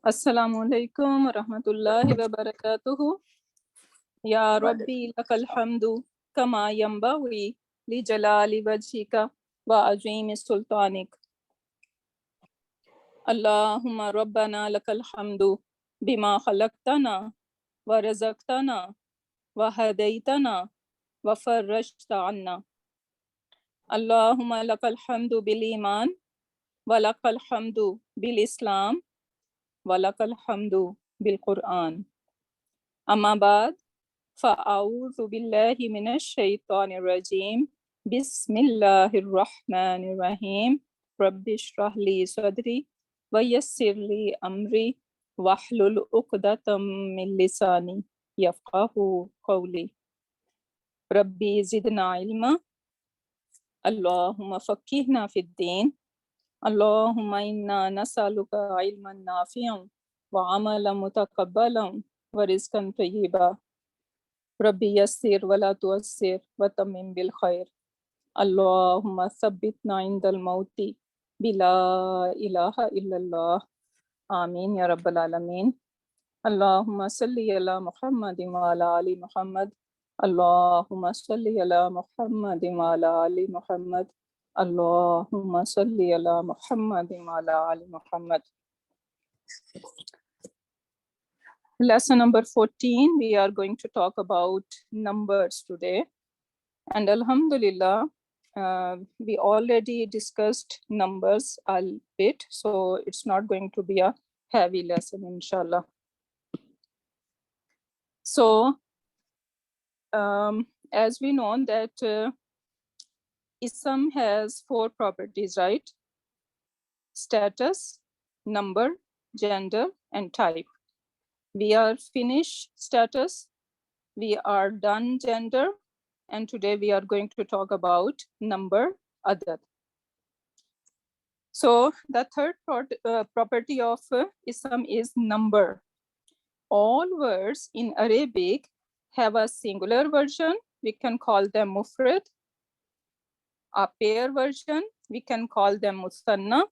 Assalamu alaikum wa rahmatullahi wa barakatuhu. Ya Rabbi lakal hamdu kama yambaghi li jalali wajhika wa azimi sultanik. Allahumma rabbana lakal hamdu bima khalaqtana wa razaqtana wa hadaytana wa farrajta anna. Allahumma lakal hamdu bil iman wa lakal hamdu bil islam wa lakal hamdu bil Quran. Amma ba'd. فأعوذ بالله من الشيطان الرجيم بسم الله الرحمن الرحيم رب اشرح لي صدري ويسر لي أمري واحلل عقدة من لساني يفقه قولي ربي زدنا علما اللهم فقهنا في الدين اللهم إنا نسألك علما نافعا وعملا متقبلا ورزقا طيبا ربي يسر ولا تؤسر وتمم بالخير اللهم ثبتنا عند الموت بلا إله إلا الله آمين يا رب العالمين اللهم صل على محمد وعلى آل محمد اللهم صل على محمد وعلى آل محمد اللهم صل على محمد وعلى آل محمد. Lesson number 14, we are going to talk about numbers today. And Alhamdulillah, we already discussed numbers a bit, so it's not going to be a heavy lesson, inshallah. So, as we know that Ism has 4 properties, right? Status, number, gender, and type. We are finished status, we are done gender, and today we are going to talk about number, adad. So the third property of Ism is number. All words in Arabic have a singular version, we can call them mufrad. A pair version, we can call them musanna.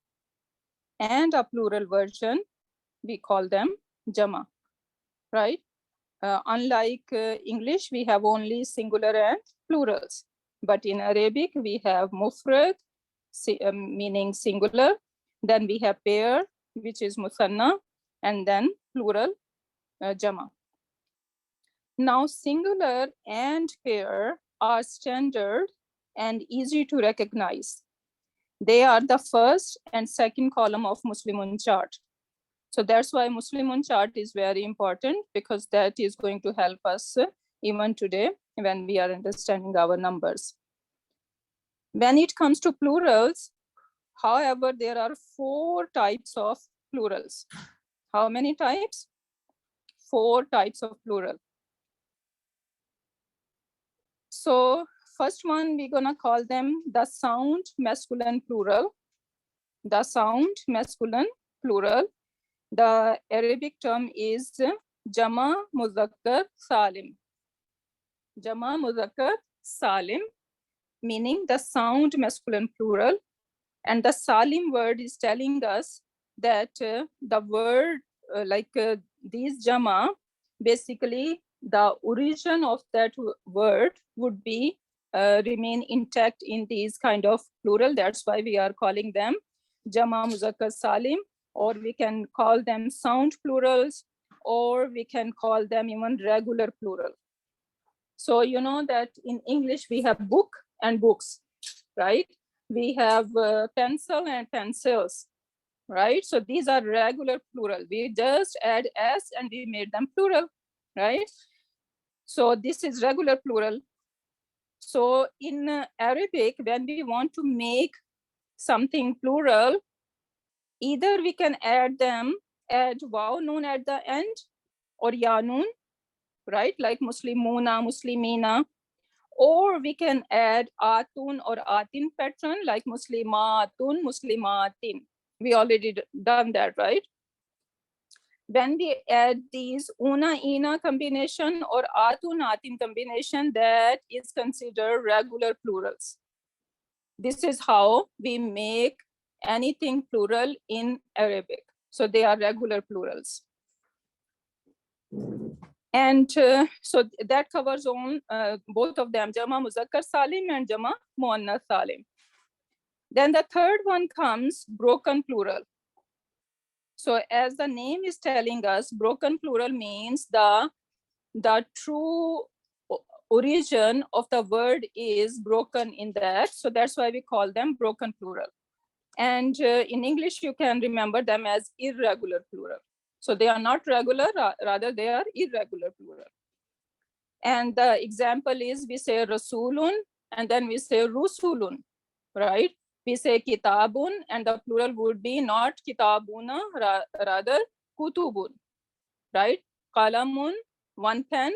And a plural version, we call them jama, right? Unlike English, we have only singular and plurals. But in Arabic, we have mufrad, meaning singular. Then we have pair, which is musanna, and then plural, jama. Now, singular and pair are standard and easy to recognize. They are the first and second column of Muslimun chart. So that's why Muslimun chart is very important, because that is going to help us even today when we are understanding our numbers. When it comes to plurals, however, there are 4 types of plurals. How many types? 4 types of plural. So first one, we're gonna call them the sound masculine plural. The sound masculine plural. The Arabic term is Jama Muzakkar Salim. Jama Muzakkar Salim, meaning the sound masculine plural. And the Salim word is telling us that the word, these Jama, basically the origin of that word would be remain intact in these kind of plural. That's why we are calling them Jama Muzakkar Salim, or we can call them sound plurals, or we can call them even regular plural. So you know that in English we have book and books, right? We have pencil and pencils, right? So these are regular plural. We just add s and we made them plural, right? So this is regular plural. So in Arabic, when we want to make something plural, either we can add waw noon at the end, or ya noon, right? Like muslimuna, muslimina. Or we can add atun or atin pattern, like muslimatun, muslimatin. We already done that, right? When we add these una ina combination or atun atin combination, that is considered regular plurals. This is how we make anything plural in Arabic. So they are regular plurals. And so that covers on both of them, Jama Muzakkar Salim and Jama Muannath Salim. Then the third one comes broken plural. So as the name is telling us, broken plural means the true origin of the word is broken in that. So that's why we call them broken plural. And in English, you can remember them as irregular plural. So they are not regular, rather they are irregular plural. And the example is we say Rasulun and then we say Rusulun, right? We say Kitabun and the plural would be not Kitabuna, rather Kutubun, right? Qalamun, one pen,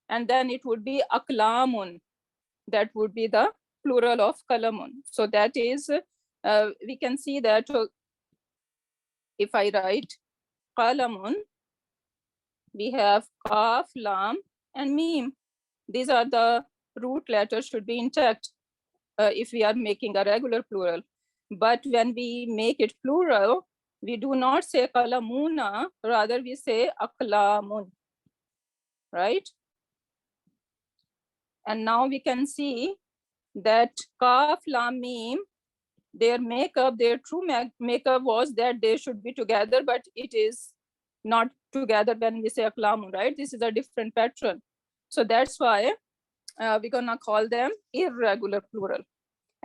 and then it would be Aklamun. That would be the plural of Kalamun. So that is, we can see that if I write Qalamun, we have Qaf, Lam, and Mim. These are the root letters should be intact if we are making a regular plural. But when we make it plural, we do not say Qalamuna, rather we say Aklamun, right? And now we can see that Qaf, Lam, Mim, their makeup, their true makeup was that they should be together, but it is not together when we say Aklamun, right? This is a different pattern. So that's why we're gonna call them irregular plural.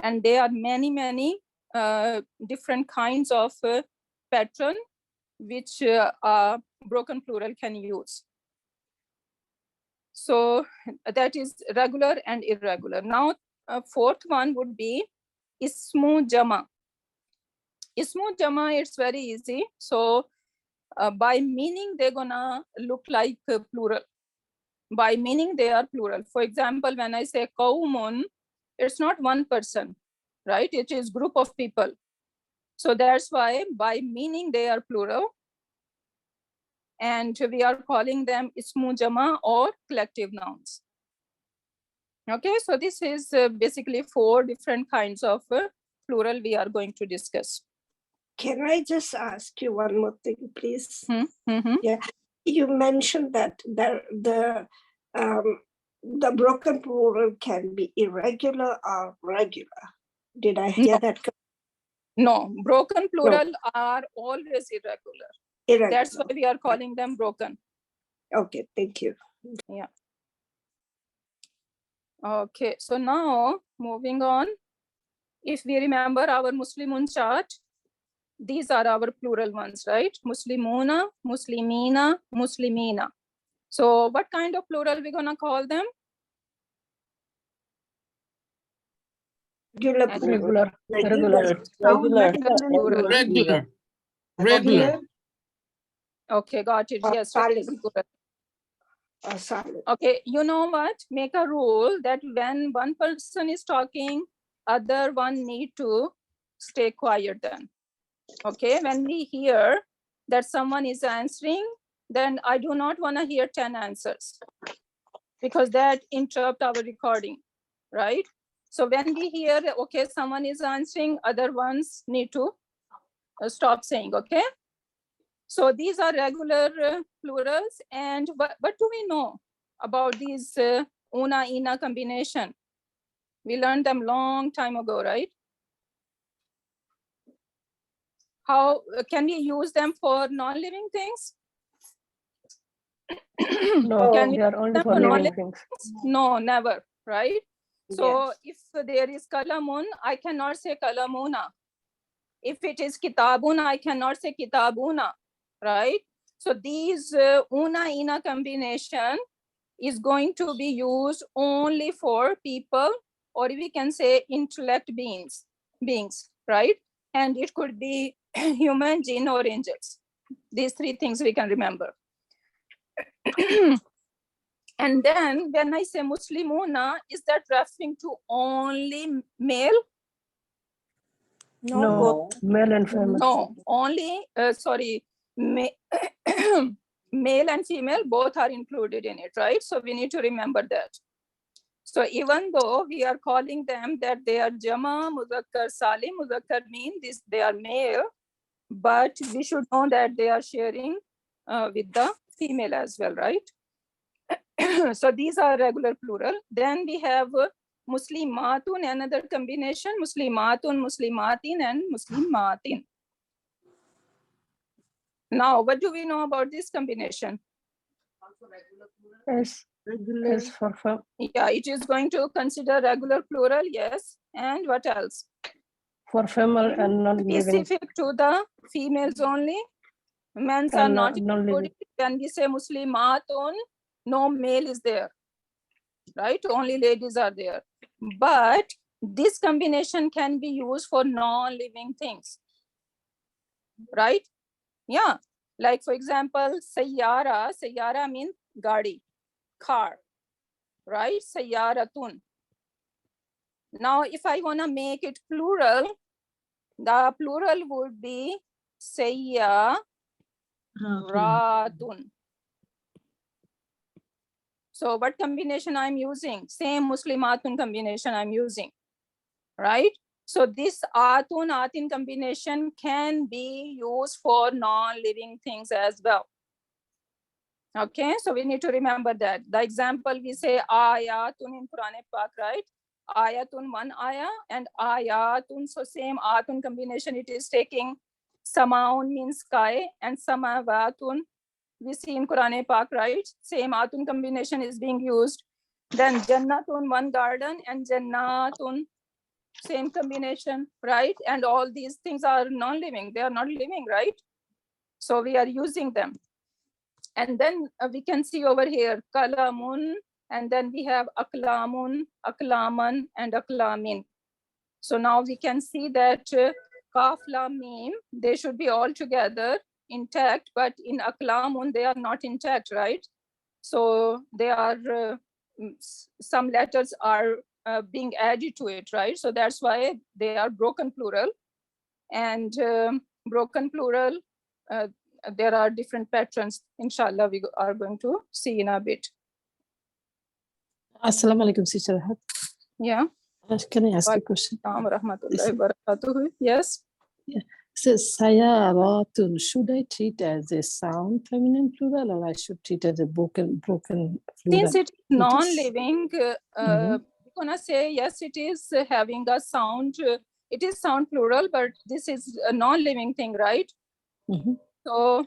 And there are many, many different kinds of pattern which broken plural can use. So that is regular and irregular. Now, fourth one would be Ismu Jama. Ismu Jama, it's very easy. So by meaning, they're gonna look like plural. By meaning, they are plural. For example, when I say Qawmun, it's not one person, right? It is group of people. So that's why by meaning, they are plural. And we are calling them Ismu Jama or collective nouns. Okay, so this is basically 4 different kinds of plural we are going to discuss. Can I just ask you one more thing, please? Mm-hmm. Yeah, you mentioned that the broken plural can be irregular or regular. Did I hear that correctly? No, broken plural are always irregular. That's why we are calling them broken. Okay, thank you. Yeah. Okay, so now moving on. If we remember our Muslimun chart, these are our plural ones, right? Muslimuna, Muslimina, Muslimina. So what kind of plural we're gonna call them? Regular. Regular. Okay, got it. Yes. Okay, you know what? Make a rule that when one person is talking, other one need to stay quiet then. Okay, when we hear that someone is answering, then I do not want to hear 10 answers because that interrupt our recording, right? So when we hear, okay, someone is answering, other ones need to stop saying, okay? So these are regular plurals. And what do we know about these una, ina combination? We learned them long time ago, right? How can we use them for non-living things? No, Can we they are only them for for living non-living things. No, never, right? So Yes. if there is kalamun, I cannot say kalamuna. If it is kitabun, I cannot say kitabuna, right? So these una, ina combination is going to be used only for people, or we can say intellect beings, right? And it could be human, jinn, or angels. These 3 things we can remember. And then when I say Muslimuna, is that referring to only male? No, male and female. No, only, male and female both are included in it, right? So we need to remember that. So even though we are calling them that they are Jama, Muzakkar, Salim, Muzakkar means they are male, but we should know that they are sharing with the female as well, right? So these are regular plural. Then we have Muslimatun, another combination, Muslimatun, Muslimatin, and Muslimatin. Now, what do we know about this combination? Yes, Regular. yes, for fem. Yeah, it is going to consider regular plural, yes. And what else? For female and non-living. Specific to the females only. Men's are And not non-living. included. When we say Muslimatun, no male is there, right? Only ladies are there. But this combination can be used for non-living things, right? Yeah, like for example, Sayyara. Sayyara means gadi, car, right? Sayyaratun. Now, if I want to make it plural, the plural would be Sayyaratun. So what combination I'm using? Same Muslimatun combination I'm using, right? So this Atun, Atin combination can be used for non-living things as well. Okay, so we need to remember that. The example we say Ayatun in Quran Pak, right? Ayatun, one ayah, and Ayatun, so same Atun combination, it is taking Samaun means sky, and Samavatun we see in Quran Pak, right? Same Atun combination is being used. Then Jannatun, one garden, and Jannatun, same combination, right? And all these things are non-living, they are not living, right? So we are using them. And then we can see over here, Kalamun, and then we have Aklamun, Aklaman, and Aklamin. So now we can see that Kaf, Lam, Mim, they should be all together intact, but in Aklamun, they are not intact, right? So they are, some letters are being added to it, right? So that's why they are broken plural. And broken plural, there are different patterns. Inshallah, we are going to see in a bit. Assalamu alaikum, Sister Rahat. Yeah. Can I ask a question? Yes. So, Sayaratun, should I treat as a sound feminine plural or I should treat as a broken plural? Since it is non-living, we're gonna say yes, it is having a sound. It is sound plural, but this is a non-living thing, right? So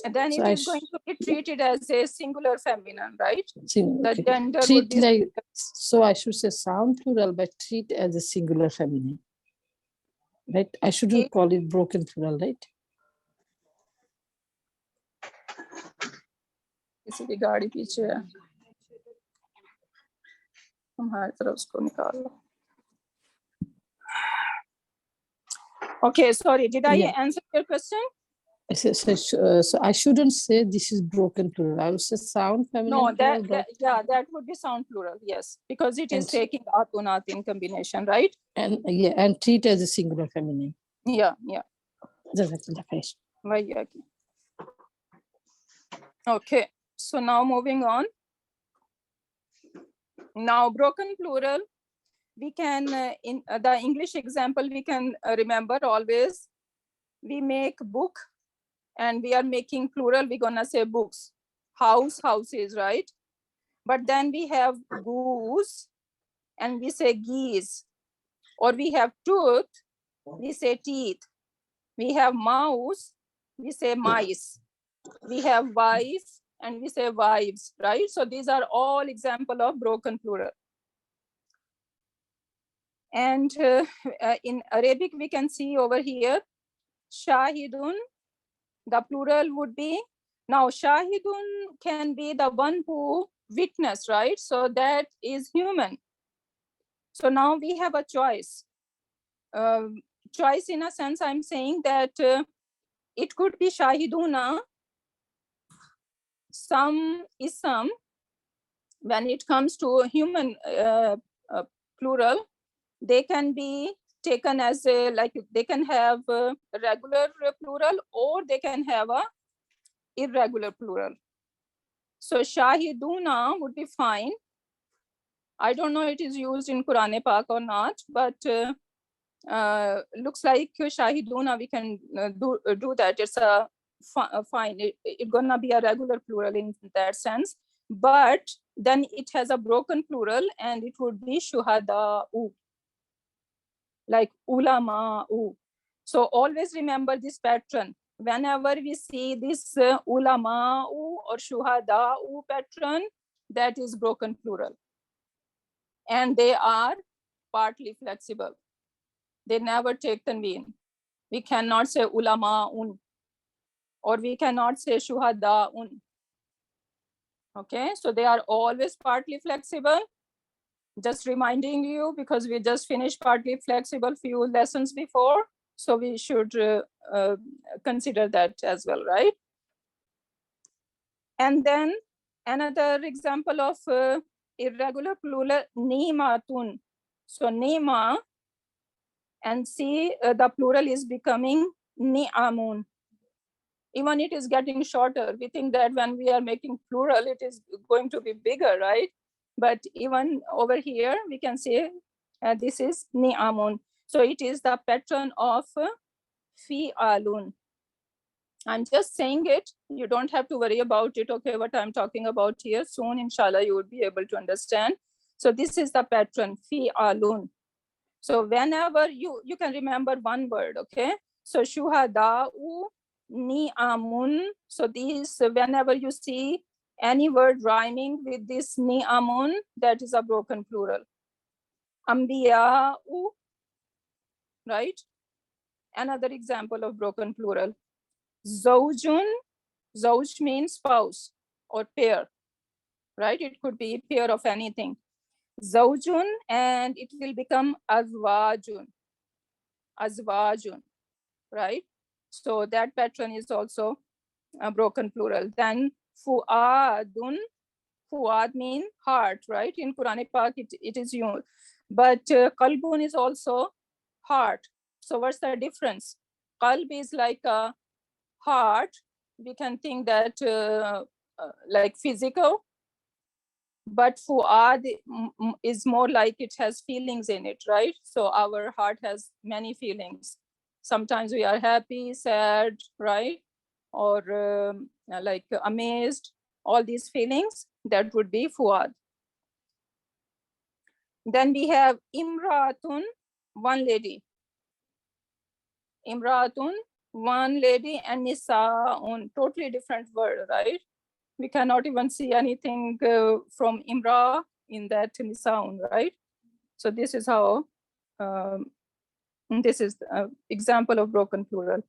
then So it is going to be treated as a singular feminine, right? The gender would be like, so I should say sound plural, but treat as a singular feminine, right? I shouldn't call it broken plural, right? किसी की गाड़ी पीछे है हमारी तरफ उसको निकाल लो. Okay, sorry, did I answer your question? So I shouldn't say this is broken plural. I will say sound feminine. No, plural, that would be sound plural, yes, because it is taking Atun Atin combination, right? And and treat as a singular feminine. Yeah. Okay, so now moving on. Now broken plural, we can, in the English example, we can remember always, we make book and we are making plural, we're gonna say books. House, houses, right? But then we have goose and we say geese. Or we have tooth, we say teeth. We have mouse, we say mice. We have wife and we say wives, right? So these are all example of broken plural. And in Arabic, we can see over here, shahidun, the plural would be, now shahidun can be the one who witnessed, right? So that is human. So now we have a choice. Choice in a sense, I'm saying that it could be shahiduna, some ism, when it comes to human plural, they can be taken as a, like they can have a regular plural or they can have a irregular plural. So shahiduna would be fine. I don't know it is used in Quran Pak or not, but looks like shahiduna, we can do that. It's a fine. It's gonna be a regular plural in that sense, but then it has a broken plural and it would be shuhada'u, like ulama'u. So always remember this pattern. Whenever we see this ulama'u or shuhada'u pattern, that is broken plural. And they are partly flexible. They never take tanween. We cannot say ulama'un, or we cannot say shuhada'un. Okay, so they are always partly flexible. Just reminding you, because we just finished partly flexible few lessons before, so we should consider that as well, right? And then another example of irregular plural, ni'matun. So ni'ma, and see the plural is becoming ni'amun. Even it is getting shorter. We think that when we are making plural, it is going to be bigger, right? But even over here, we can say this is ni'amun. So it is the pattern of fi'alun. I'm just saying it. You don't have to worry about it. Okay, what I'm talking about here. Soon, inshallah, you would be able to understand. So this is the pattern, fi'alun. So whenever you can remember one word, okay? So shuhada'u, ni'amun. So these, whenever you see any word rhyming with this ni'amun, that is a broken plural. Ambiya'u, right? Another example of broken plural. Zawjun, zawj means spouse or pair, right? It could be pair of anything. Zawjun, and it will become azwajun, azwajun, right? So that pattern is also a broken plural. Then fu'adun, fu'ad means heart, right? In Quranic Pak, it is used. But qalbun is also heart. So what's the difference? Qalb is like a heart. We can think that like physical, but fu'ad is more like it has feelings in it, right? So our heart has many feelings. Sometimes we are happy, sad, right? Or like amazed, all these feelings, that would be fu'ad. Then we have imra'atun, one lady. Imra'atun, one lady, and nisa'un, totally different word, right? We cannot even see anything from imra in that nisa'un, right? So this is how, this is an example of broken plural.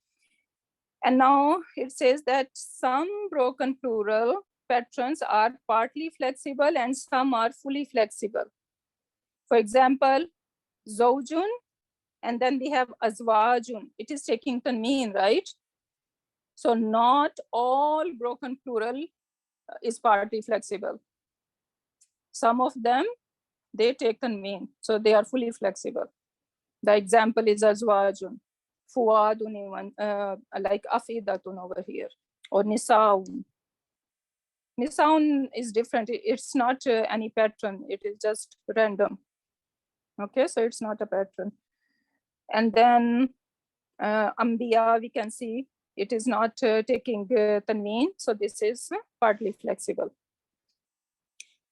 And now it says that some broken plural patterns are partly flexible and some are fully flexible. For example, zawjun, and then we have azwajun. It is taking tanween, right? So not all broken plural is partly flexible. Some of them, they take tanween, so they are fully flexible. The example is azwajun, fuadun, even like afidatun over here, or nisaun. Nisaun is different. It's not any pattern. It is just random. Okay, so it's not a pattern. And then ambiya, we can see it is not taking tanween, so this is partly flexible.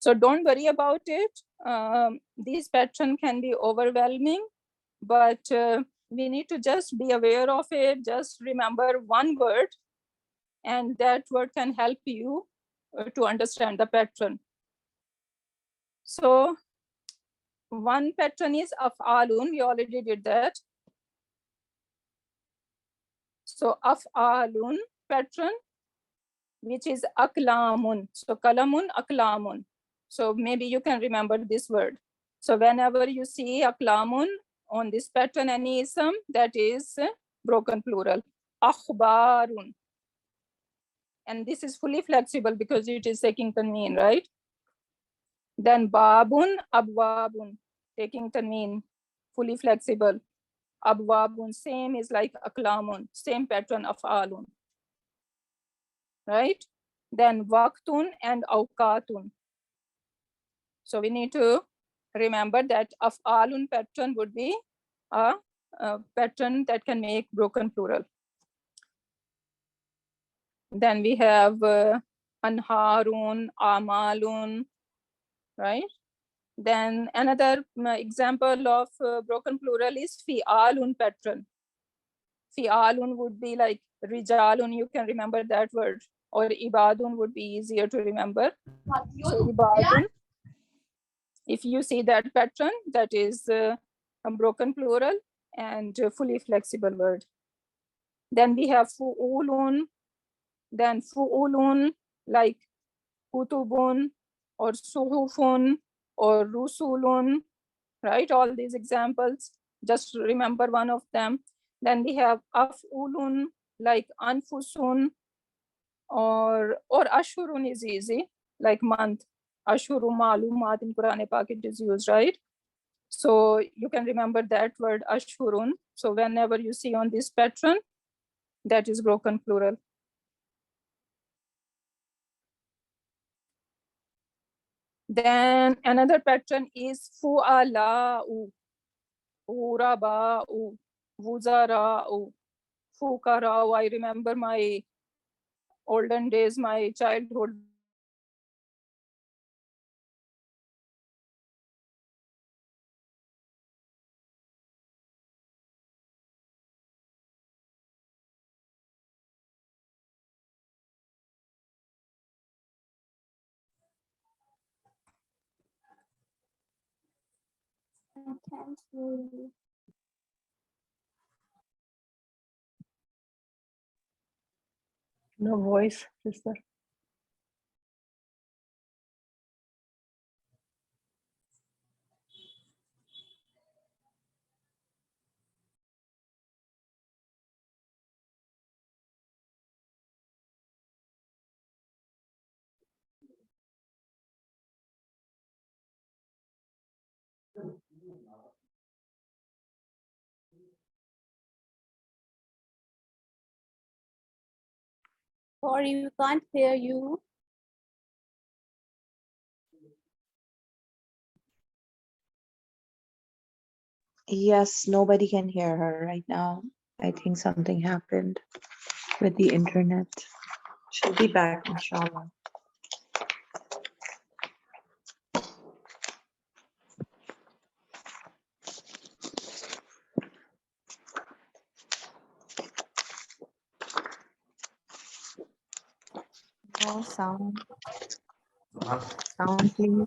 So don't worry about it. These pattern can be overwhelming, but we need to just be aware of it. Just remember one word, and that word can help you to understand the pattern. So one pattern is af'alun. We already did that. So af'alun pattern, which is aklamun. So kalamun, aklamun. So maybe you can remember this word. So whenever you see aklamun on this pattern, any ism, that is broken plural. Akhbarun. And this is fully flexible because it is taking tanween, right? Then babun, abwabun, taking tanween, fully flexible. Abwabun, same is like aklamun, same pattern of alun, right? Then waqtun and awqatun. So we need to remember that af'alun pattern would be a pattern that can make broken plural. Then we have anharun, amalun, right? Then another example of broken plural is fi'alun pattern. Fi'alun would be like rijalun, you can remember that word, or ibadun would be easier to remember. So ibadun, if you see that pattern, that is a broken plural and fully flexible word. Then we have fu'ulun, then fu'ulun like kutubun or suhufun or rusulun, right? All these examples, just remember one of them. Then we have af'ulun like anfusun, or ashurun is easy, like month. Ashuru malumat in Quran Pak it is used, right? So you can remember that word ashurun. So whenever you see on this pattern, that is broken plural. Then another pattern is fu'ala'u, uraba'u, wuzara'u, fukara'u. I remember my olden days, my childhood. I can't hear you. No voice, sister. Sorry, we can't hear you. Yes, nobody can hear her right now. I think something happened with the internet. She'll be back, inshallah. No sound. Sound, please.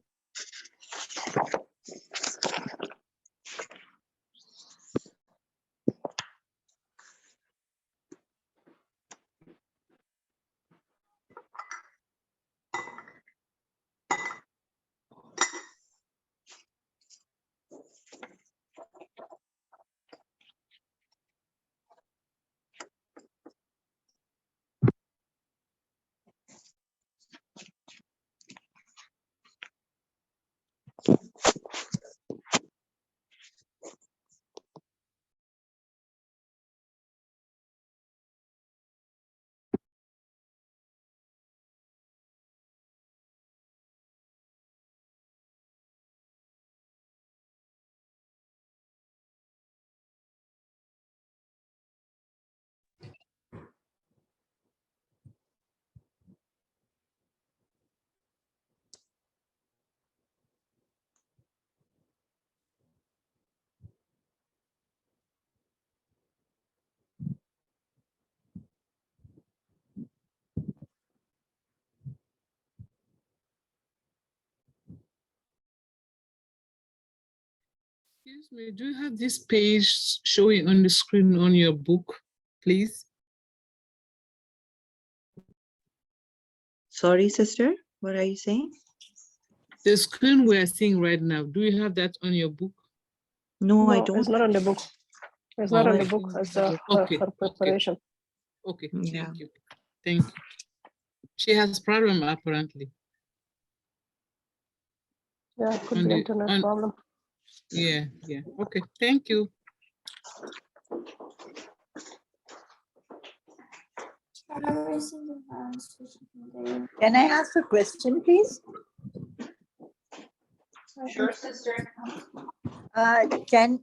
Excuse me, do you have this page showing on the screen on your book, please? Sorry, sister. What are you saying? The screen we are seeing right now, do you have that on your book? No, I No, don't. it's not on the book. It's Oh, not on the okay. book. It's Okay, her preparation. Okay, Yeah. thank you. Thank you. She has problem apparently. Yeah, it could On be the- internet on- problem. Yeah, yeah. Okay, thank you. Can I ask a question, please? Sure, sister. Can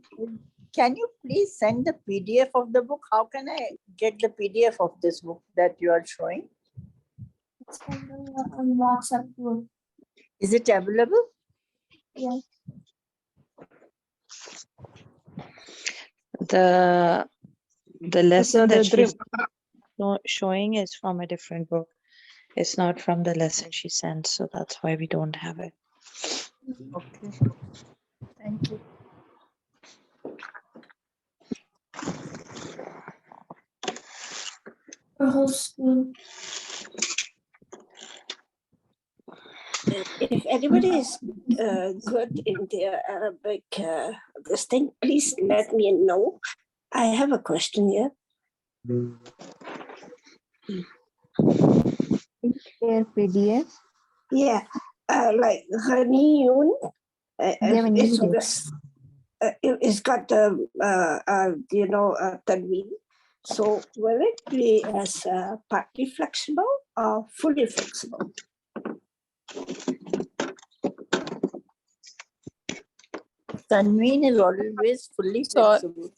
you please send the PDF of the book? How can I get the PDF of this book that you are showing? It's on WhatsApp group. Is it available? Yes. The lesson that Dream. she's showing is from a different book. It's not from the lesson she sent, so that's why we don't have it. Okay. Thank you. The whole screen. If anybody is good in their Arabic, this thing, please let me know. I have a question here. Share PDF. Yeah, like Ghaniyun, it's on this. It's got the tanween. So will it be as partly flexible or fully flexible? Tanween is always fully So- flexible.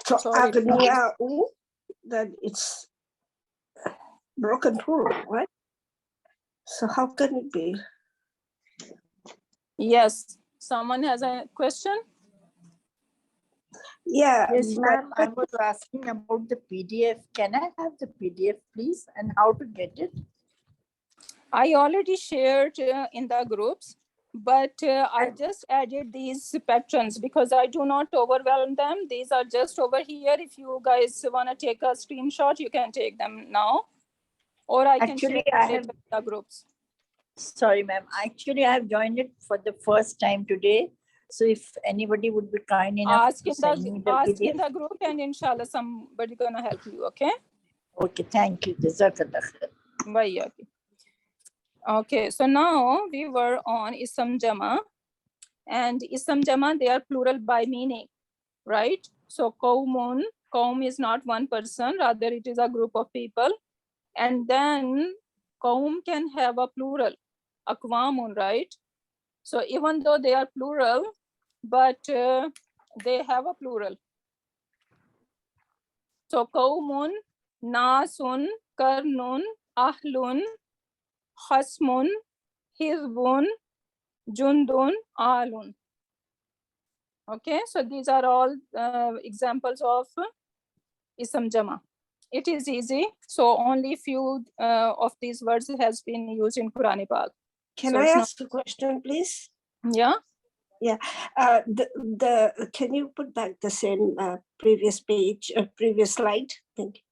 So Sorry. Aghniya'u, then it's broken plural, right? So how can it be? Yes, someone has a question? Yeah, Yes, but- ma'am, I was asking about the PDF. Can I have the PDF, please, and how to get it? I already shared in the groups, but I just added these patterns because I do not overwhelm them. These are just over here. If you guys want to take a screenshot, you can take them now. Or I can Actually, share I it have- in the groups. Sorry, ma'am. Actually, I have joined it for the first time today. So if anybody would be kind enough Ask to in send me the ask in PDF. the group, and inshallah somebody gonna help you. Okay. Okay, thank you. Jazakallah khair. Bye. Okay. So now we were on Isam Jama, and Isam Jama, they are plural by meaning, right? So qawmun, qawm is not one person, rather it is a group of people. And then qawm can have a plural, aqwamun, right? So even though they are plural, but they have a plural. So qawmun, nasun, karnun, ahlun, khasmun, hizbun, jundun, alun. Okay, so these are all examples of Isam Jama. It is easy. So only few of these words has been used in Qur'an Pak. Can So I it's not- ask a question, please? Yeah. Can you put back the same previous page, previous slide? Thank you.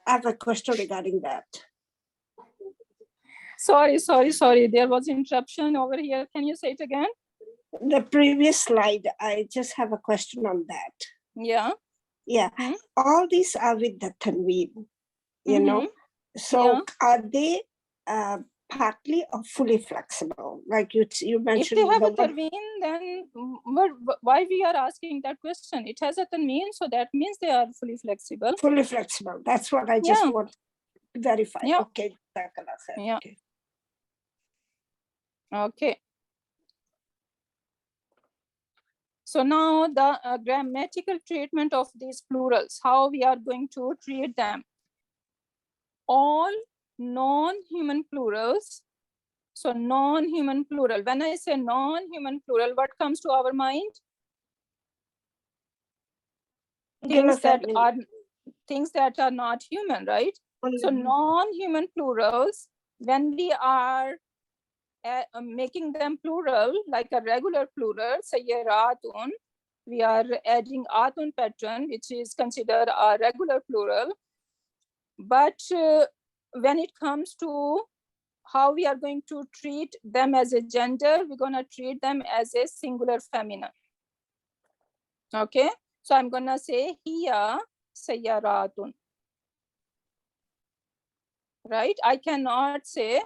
I have a question regarding that. Sorry. There was interruption over here. Can you say it again? The previous slide, I just have a question on that. Yeah. Yeah, Mhm. all these are with the tanween, you know? So Yeah. are they partly or fully flexible? Like you If mentioned. they have the a word- tanween, then why we are asking that question? It has a tanween, so that means they are fully flexible. Fully flexible. That's what I just Yeah. want to verify. Yeah. Okay. Jazakallah khair. Yeah. Okay. Okay. So now the grammatical treatment of these plurals, how we are going to treat them. All non-human plurals. So non-human plural. When I say non-human plural, what comes to our mind? Give Things us that that minute. are things that are not human, right? So non-human plurals, when we are making them plural, like a regular plural, sayyaratun, we are adding atun pattern, which is considered a regular plural. But when it comes to how we are going to treat them as a gender, we're going to treat them as a singular feminine. Okay, so I'm going to say hiya sayyaratun. Right, I cannot say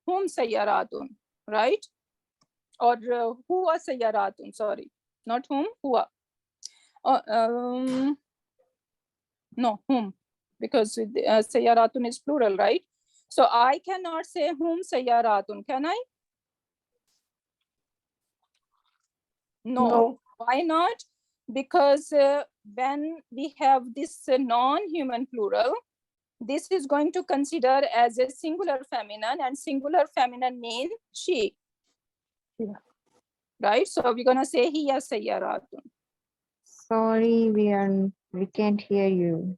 hum sayyaratun, right? Or huwa sayyaratun, sorry, not whom, huwa. No, whom, because sayyaratun is plural, right? So I cannot say whom sayyaratun, can I? No. Why not? Because when we have this non-human plural, this is going to consider as a singular feminine, and singular feminine mean she. Yeah. Right? So we're gonna say hiya sayyaratun. Sorry, we can't hear you.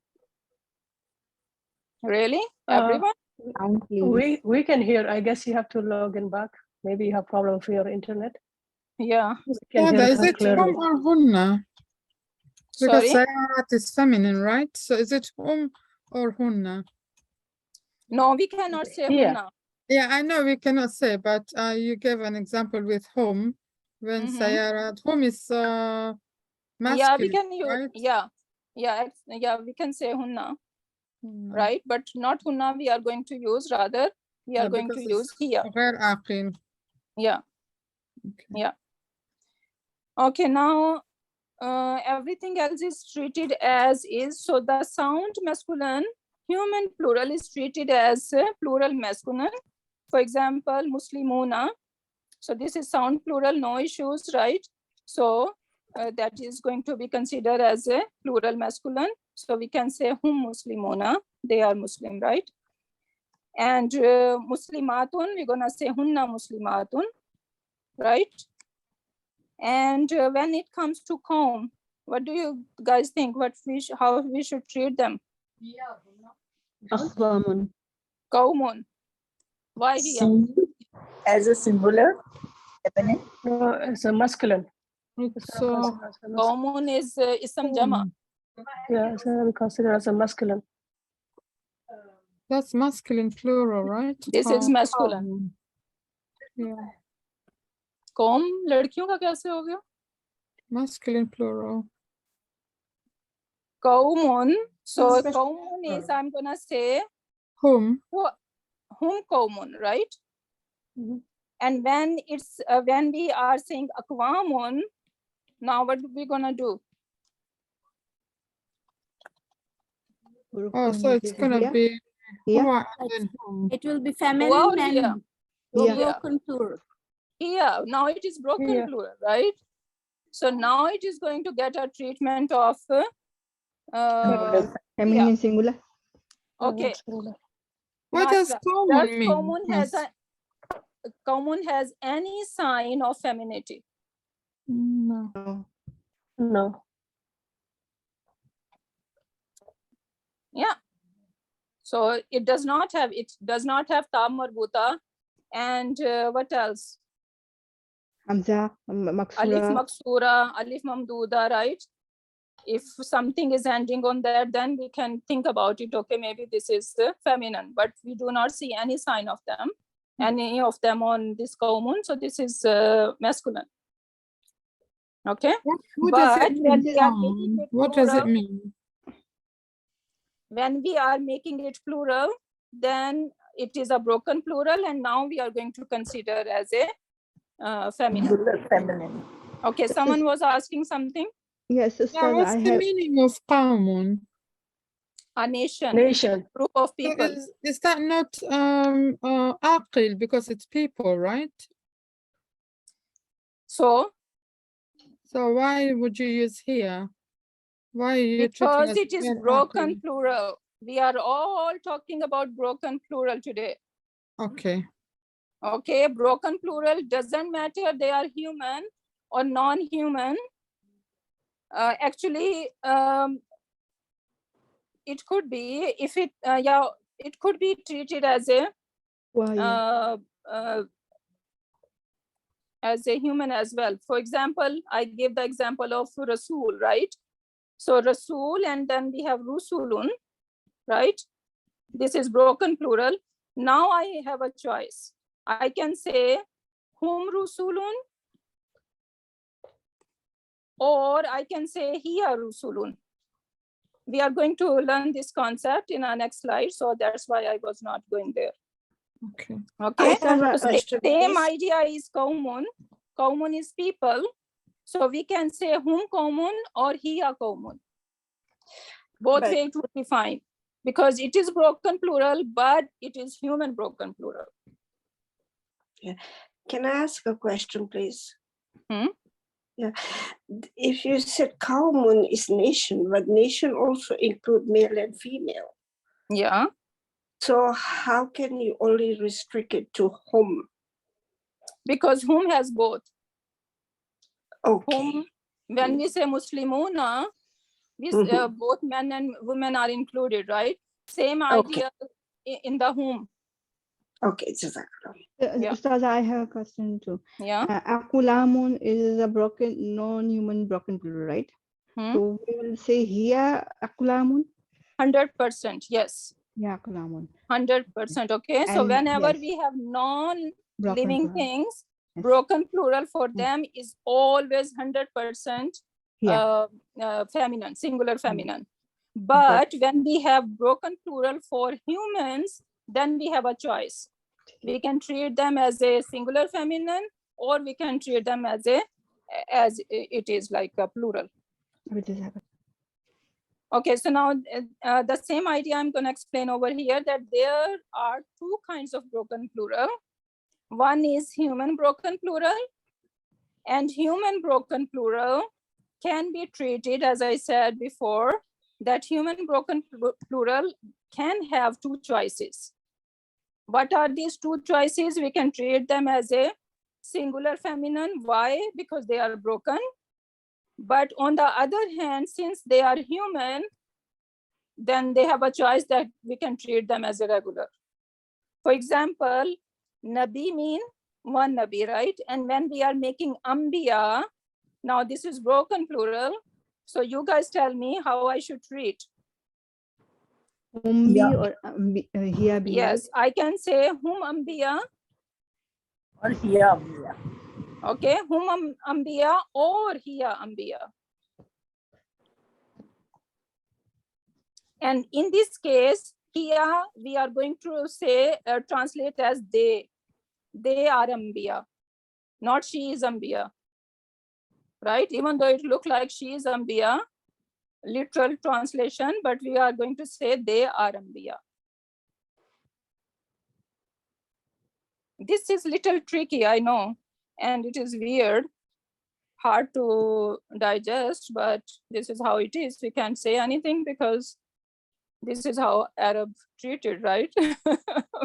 Really? Uh, Everyone? Sound please. We can hear. I guess you have to log in back. Maybe you have problem with your internet. Yeah. We can hear Father, is her it clearly. hum or hunna? Because Sorry? sayarat is feminine, right? So is it hum or hunna? No, we cannot say Here. hunna. Yeah, I know we cannot say, but you gave an example with hum. When Mhm. sayarat, hum is masculine, Yeah, we can use, right? yeah, we can say hunna, right? But not hunna we are going to use, rather we are going to use here. غير عاقل. Yeah. Okay. Yeah. Okay, now everything else is treated as is. So the sound masculine, human plural is treated as plural masculine. For example, Muslimuna. So this is sound plural, no issues, right? So that is going to be considered as a plural masculine. So we can say hum Muslimuna, they are Muslim, right? And Muslimatun, we're gonna say hunna Muslimatun, right? And when it comes to Qaum, what do you guys think? How we should treat them? Aqwamun. Qaumun. Why here? As a singular, feminine. No, it's a masculine. So Qaumun is ism jama. Yeah, it's considered as a masculine. that's masculine plural, right? This is masculine. Yeah, Qaum, लड़कियों का कैसे हो गया? masculine plural. Qaumun. So Qaumun is, I'm gonna say Hum. hum Qaumun, right? Mhm. And when it's when we are saying Aqwamun, now what we gonna do? Oh, so it's gonna be Yeah. huwa and then hum. It will be Wow, feminine here. and Yeah. broken plural. Here, now it is broken Yeah. plural, right? So now it is going to get a treatment of Feminine singular. okay. What Now, does does common mean? Qaumun has any sign of femininity? No. No. No. Yeah. So it does not have ta marbuta, and what else? Hamza. Alif Maksura. maksura, alif mamduda, right? If something is ending on that, then we can think about it. Okay, maybe this is feminine, but we do not see any sign of them, any of them on this Qaumun. So this is masculine. Okay. What does But it when mean? we are making it What does it plural, mean? when we are making it plural, then it is a broken plural, and now we are going to consider as a feminine. Singular, feminine. Okay, someone was asking something. Yes, Yeah, sister. what's I the have. meaning of qawmun? A nation, Nation. group of So people. is that not aqil because it's people, right? So So why would you use here? Why are you treating because us it is غير broken عاقل? plural. We are all talking about broken plural today. Okay. Okay, broken plural doesn't matter they are human or non-human. Actually, it could be if it it could be treated as a human as well. For example, I gave the example of Rasul, right? So Rasul, and then we have Rusulun, right? This is broken plural. Now I have a choice. I can say hum Rusulun, or I can say hiya Rusulun. We are going to learn this concept in our next slide, so that's why I was not going there. Okay. Okay, I have a so question, same please. idea is Qaumun. Qaumun is people. So we can say hum Qaumun or hiya Qaumun. Both But- way it would be fine because it is broken plural, but it is human broken plural. Can I ask a question, please? Hmm? If you said Kaumun is nation, but nation also include male and female. Yeah, So how can you only restrict it to home? because whom has both. Okay. Whom, when we say Muslimuna, we, Mhm. both men and women are included, right? Same Okay. idea in the whom. Okay, Jazakallah. Yeah. Ustaz, I have a question too. Yeah. Akulamun is a broken, non-human broken plural, right? Hmm. So we will say here Akulamun. 100%. Yes. Yeah, Akulamun. 100%. Okay. So And whenever yes, we have broken non-living plural. things, Yes. broken plural for Mm. them is always 100% Yeah. feminine, singular feminine. But when we have broken plural for humans, then we have a choice. We can treat them as a singular feminine, or we can treat them as it is like a plural. Okay, so now the same idea I'm going to explain over here, that there are two kinds of broken plural. One is human broken plural, and human broken plural can be treated, as I said before, that human broken plural can have two choices. What are these two choices? We can treat them as a singular feminine. Why? Because they are broken. But on the other hand, since they are human, then they have a choice that we can treat them as a regular. For example, Nabi mean one Nabi, right? And when we are making Ambiya, now this is broken plural. So you guys tell me how I should treat. Umbi or here be. Yes, I can say hum Ambiya. Or here. Okay, hum Ambiya or hiya Ambiya. And in this case, here we are going to say, translate as they. They are Ambiya, not she is Ambiya. Right? Even though it look like she is Ambiya, literal translation, but we are going to say they are Ambiya. This is little tricky, I know, and it is weird, hard to digest, but this is how it is. We can't say anything because this is how Arab treated, right?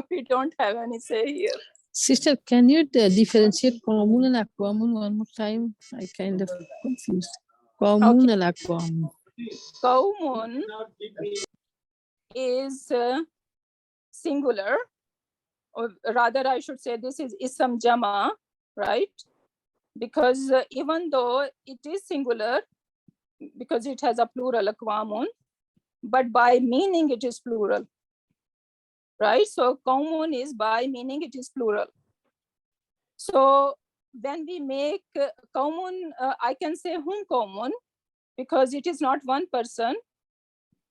We don't have any say here. Sister, can you differentiate Qawmun and Aqwamun one more time? I kind of confused. Qawmun and Aqwamun. Qawmun is singular, or rather I should say this is Isam Jama, right? Because even though it is singular, because it has a plural, Aqwamun, but by meaning it is plural, right? So Qawmun is by meaning it is plural. So when we make Qawmun, I can say hum Qawmun, because it is not one person,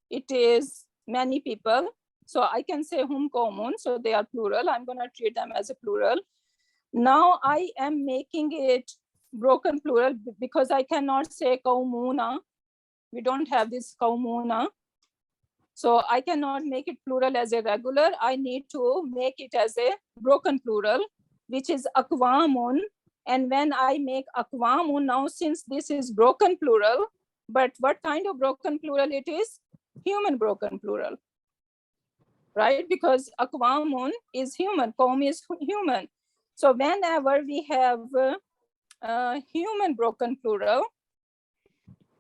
it is many people. So I can say hum Qawmun, so they are plural. I'm going to treat them as a plural. Now I am making it broken plural because I cannot say Qawmuna. We don't have this Qawmuna. So I cannot make it plural as a regular. I need to make it as a broken plural, which is Aqwamun. And when I make Aqwamun, now since this is broken plural, but what kind of broken plural it is? Human broken plural, right? Because Aqwamun is human, Qawm is human. So whenever we have human broken plural,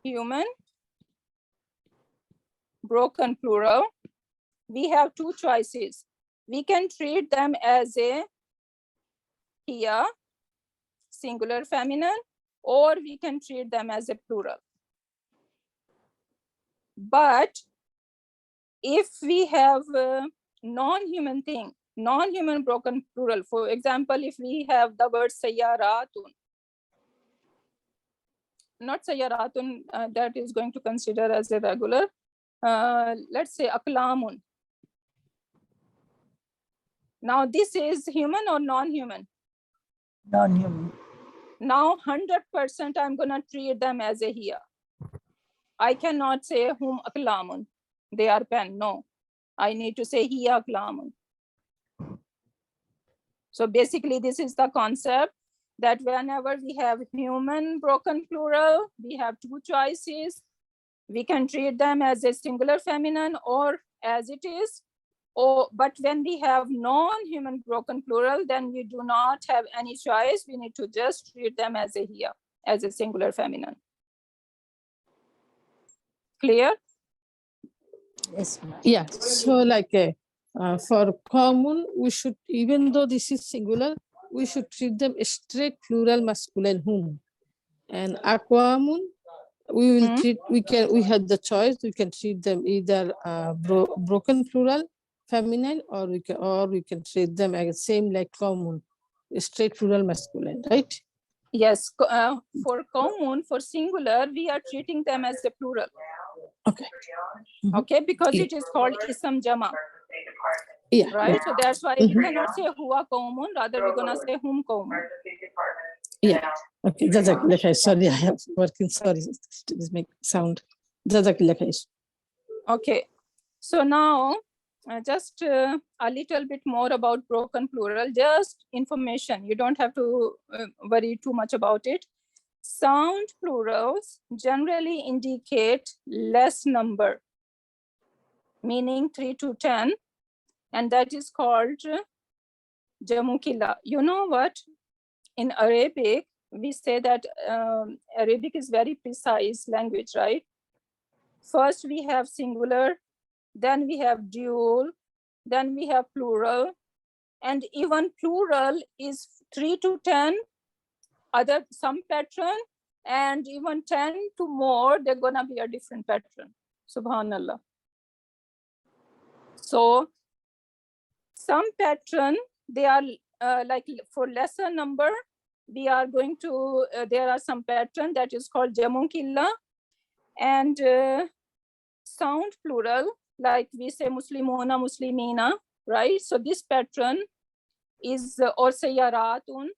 human broken plural, we have two choices. We can treat them as a hiya, singular feminine, or we can treat them as a plural. But if we have non-human thing, non-human broken plural, for example, if we have the word sayyaratun, not sayyaratun, that is going to consider as a regular, let's say aklamun. Now this is human or non-human? Non-human. Now 100% I'm gonna treat them as a hiya. I cannot say hum aklamun, they are pen, no. I need to say hiya aklamun. So basically this is the concept. that whenever we have human broken plural, we have two choices. We can treat them as a singular feminine or as it is. But when we have non-human broken plural, then we do not have any choice. We need to just treat them as a here, as a singular feminine. Clear? Yes. Yeah. So like for common, we should, even though this is singular, we should treat them straight plural masculine whom. And aquamun, we will treat, we had the choice, we can treat them either broken plural feminine, or we can treat them as same like common, straight plural masculine, right? Yes, for common, for singular, we are treating them as a plural. Okay. Okay, because Yeah. it is called ism jama, Yeah. right? So that's why we cannot say huwa common, rather we're gonna say hum common. Yeah. Okay. Jazakallah khair. Sorry, I have working. Sorry, this make sound. Jazakallah khair. Okay, so now just a little bit more about broken plural, just information. You don't have to worry too much about it. Sound plurals generally indicate less number, meaning 3 to 10, and that is called jamukila. You know what? In Arabic, we say that Arabic is very precise language, right? First, we have singular, then we have dual, then we have plural, and even plural is 3 to 10, some pattern, and even 10 to more, they're gonna be a different pattern. Subhanallah. So some pattern, they are like for lesser number, we are going to, there are some pattern that is called jamukilla, and sound plural, like we say muslimuna, muslimina, right? So this pattern is or sayyaratun,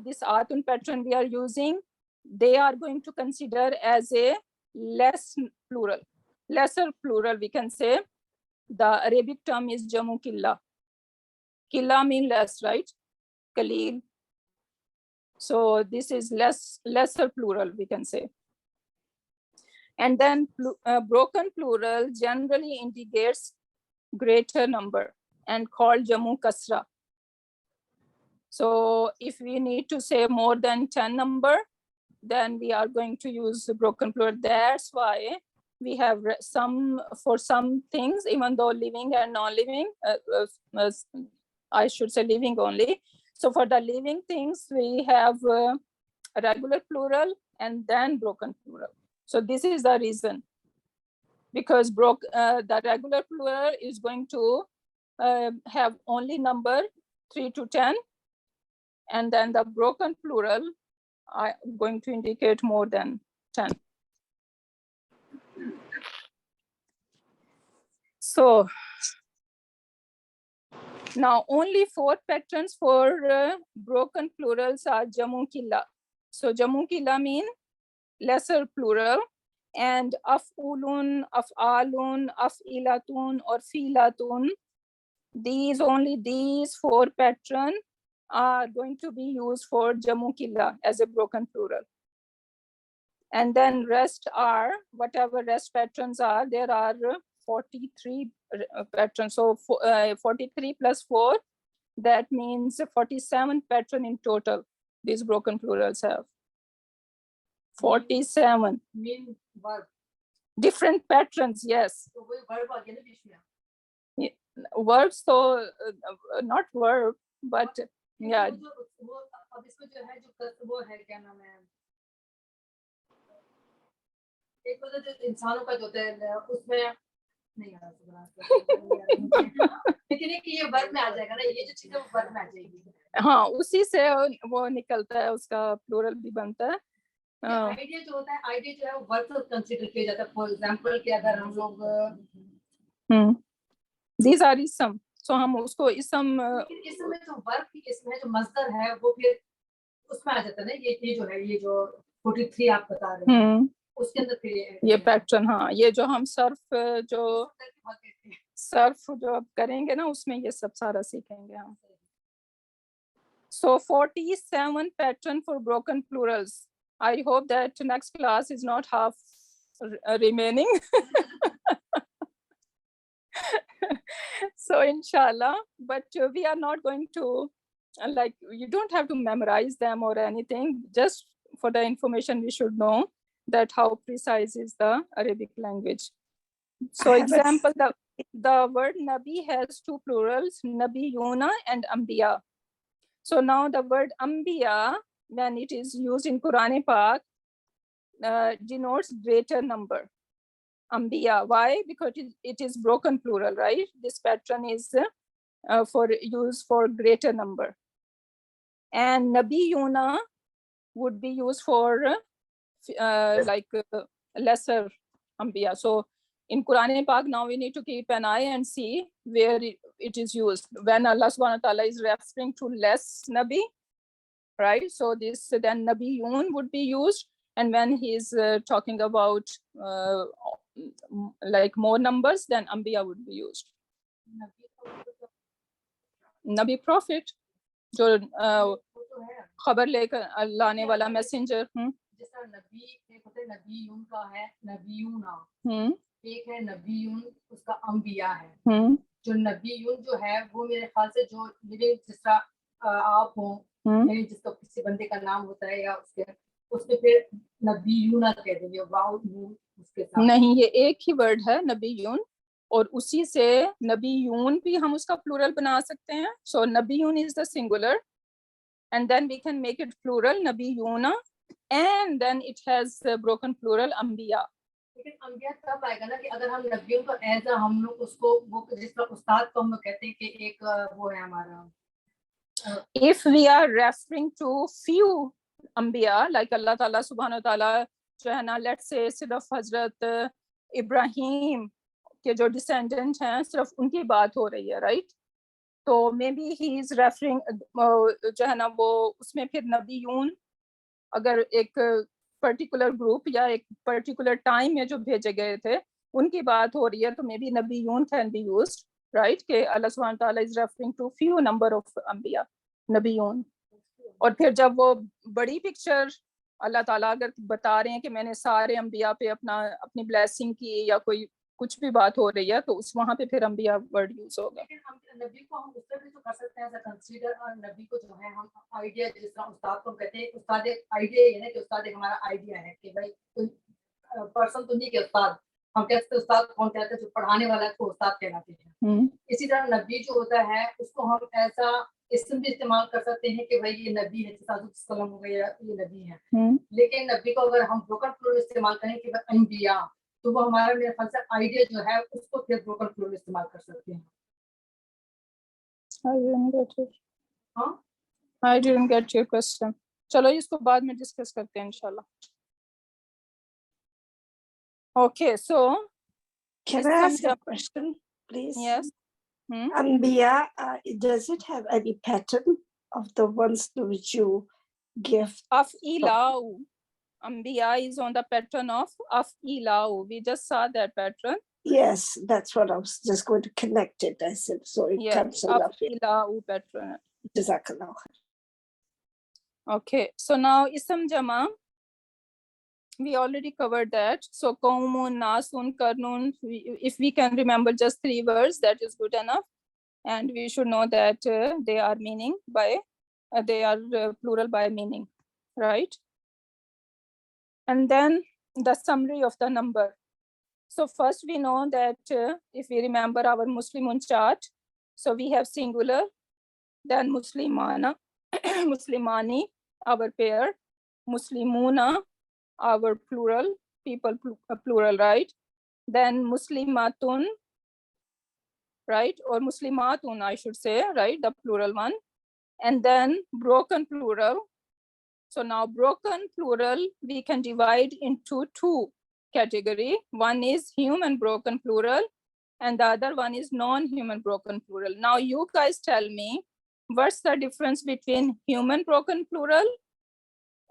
this atun pattern we are using, they are going to consider as a lesser plural, we can say. The Arabic term is jamukilla. Killa means less, right? Kalil. So this is lesser plural, we can say. And then broken plural generally indicates greater number and called jamu kasra. So if we need to say more than 10 number, then we are going to use the broken plural. That's why we have some, for some things, even though living and non-living, I should say living only. So for the living things, we have a regular plural and then broken plural. So this is the reason, because the regular plural is going to have only number 3 to 10, and then the broken plural are going to indicate more than 10. So now only 4 patterns for broken plurals are jamukilla. So jamukilla mean lesser plural, and af'ulun, af'alun, af'ilatun, or filatun. Only these 4 patterns are going to be used for jamukilla as a broken plural. And then rest are, whatever rest patterns are, there are 43 patterns. So 43 plus 4, that means 47 pattern in total these broken plurals have. 47 mean verb. Different patterns, yes. तो वही verb आ गया ना बीच में. Verbs, so not verb, but yeah. वो अब इसमें जो है वो है क्या नाम है, एक तो जो इंसानों का जो होता है उसमें नहीं आ रहा, लेकिन ये वर्ब में आ जाएगा ना, ये जो चीज़ है वो वर्ब में आ जाएगी. हाँ, उसी से वो निकलता है, उसका प्लूरल भी बनता है. आइडिया जो होता है, आइडिया जो है वो वर्ब से कंसीडर किया जाता है. फॉर एग्जांपल कि अगर हम लोग these are ism, so हम उसको ism, इसमें जो वर्ब की इसमें जो मस्दर है वो फिर उसमें आ जाता है ना. ये जो है, ये जो 43 आप बता रहे हैं उसके अंदर फिर ये पैटर्न. हाँ, ये जो हम सर्फ जो अब करेंगे ना, उसमें ये सब सारा सीखेंगे हम. So 47 pattern for broken plurals. I hope that next class is not half remaining. So inshallah, but we are not going to like, you don't have to memorize them or anything. Just for the information, we should know that how precise is the Arabic language. So I have a- example, the word Nabi has two plurals, Nabiyuna and Ambiya. So now the word Ambiya, when it is used in Quran Pak, denotes greater number. Ambiya, why? Because it is broken plural, right? This pattern is for use for greater number. And Nabiyuna would be used for lesser Ambiya. So in Quran Pak, now we need to keep an eye and see where it is used. When Allah subhanahu wa ta'ala is referring to less Nabi, right? So this then Nabiyun would be used. And when he's talking about like more numbers, then Ambiya would be used. Nabi prophet, जो खबर लेकर लाने वाला messenger. जिस तरह नबी एक होते हैं नबीयून का है नबीयूना एक है नबीयून उसका अंबिया है जो नबीयून जो है वो मेरे ख्याल से जो मेरे जिस तरह आप हो यानी जिसका किसी बंदे का नाम होता है या उसके फिर नबीयूना कह देंगे वाव नून उसके साथ नहीं, ये एक ही वर्ड है नबीयून और उसी से नबीयून भी हम उसका प्लूरल बना सकते हैं. सो नबीयून is the singular and then we can make it plural nabiyuna and then it has broken plural ambiya. लेकिन अंबिया तब आएगा ना कि अगर हम नबियों को एज हम लोग उसको वो जिस तरह उस्ताद को हम लोग कहते हैं कि एक वो है हमारा. If we are referring to few ambiya like Allah Ta'ala subhanahu wa ta'ala जो है ना, let's say सिर्फ हजरत इब्राहिम के जो descendant हैं सिर्फ उनकी बात हो रही है, right? तो may be he is referring जो है ना वो उसमें फिर नबीयून अगर एक पर्टिकुलर ग्रुप या एक पर्टिकुलर टाइम में जो भेजे गए थे उनकी बात हो रही है तो मे बी नबीयून कैन बी यूज्ड, राइट? कि अल्लाह सुब्हानहू व तआला is referring to few number of अंबिया नबीयून. और फिर जब वो बड़ी पिक्चर अल्लाह ताला अगर बता रहे हैं कि मैंने सारे अंबिया पे अपनी ब्लेसिंग की या कोई कुछ भी बात हो रही है तो उस वहां पे फिर अंबिया वर्ड यूज होगा. लेकिन हम नबी को हम उससे भी तो कर सकते हैं एज अ कंसीडर और नबी को जो है हम आइडिया जिस तरह उस्ताद को कहते हैं उस्ताद एक आइडिया है ना कि उस्ताद एक हमारा आइडिया है कि भाई कोई पर्सन तो नहीं कि उस्ताद हम कहते हैं उस्ताद कौन कहते हैं जो पढ़ाने वाला है तो उस्ताद कहलाते हैं. इसी तरह नबी जो होता है उसको हम ऐसा इसम भी इस्तेमाल कर सकते हैं कि भाई ये नबी है सल्लल्लाहु हो गया ये नबी है. लेकिन नबी को अगर हम ब्रोकन प्लूरल इस्तेमाल करें कि अंबिया तो वो हमारा मेरे ख्याल से आइडिया जो है उसको फिर ब्रोकन प्लूरल इस्तेमाल कर सकते हैं. I didn't get it. हाँ I didn't get your question. चलो इसको बाद में डिस्कस करते हैं इंशाल्लाह. Okay, so Can I ask a question, please? yes. Ambiya, does it have any pattern of the ones to which you give? Af-ilau. Ambiya is on the pattern of Af-ilau. We just saw that pattern. Yes, that's what I was just going to connect it. I said, so it Yes, comes in Af-ilau pattern. Jazakallah. Okay, so now Isam Jama. We already covered that. So Qawmun, Nasun, Karnun. If we can remember just 3 words, that is good enough. And we should know that they are meaning by, they are plural by meaning, right? And then the summary of the number. So first we know that if we remember our Muslimun chart, so we have singular, then Muslimana, Muslimani, our pair, Muslimuna, our plural, people plural, right? Then Muslimatun, right? Or Muslimatun, I should say, right? The plural one. And then broken plural. So now broken plural, we can divide into 2 categories. One is human broken plural and the other one is non-human broken plural. Now you guys tell me, what's the difference between human broken plural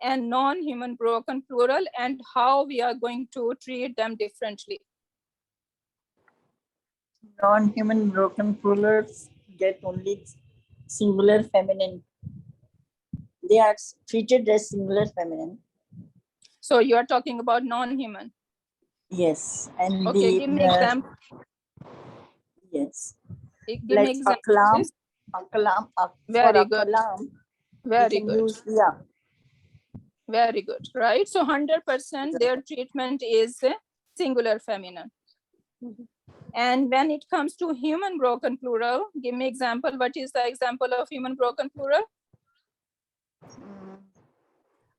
and non-human broken plural and how we are going to treat them differently? Non-human broken plurals get only singular feminine they are treated as singular feminine. So you are talking about non-human. Yes, and Okay, give me example. Yes, Give me like example. akalam, please. akalam, Very for good. akalam, Very we can good. use yeah. Very good. Right. So 100% their treatment is singular feminine. And when it comes to human broken plural, give me example. What is the example of human broken plural?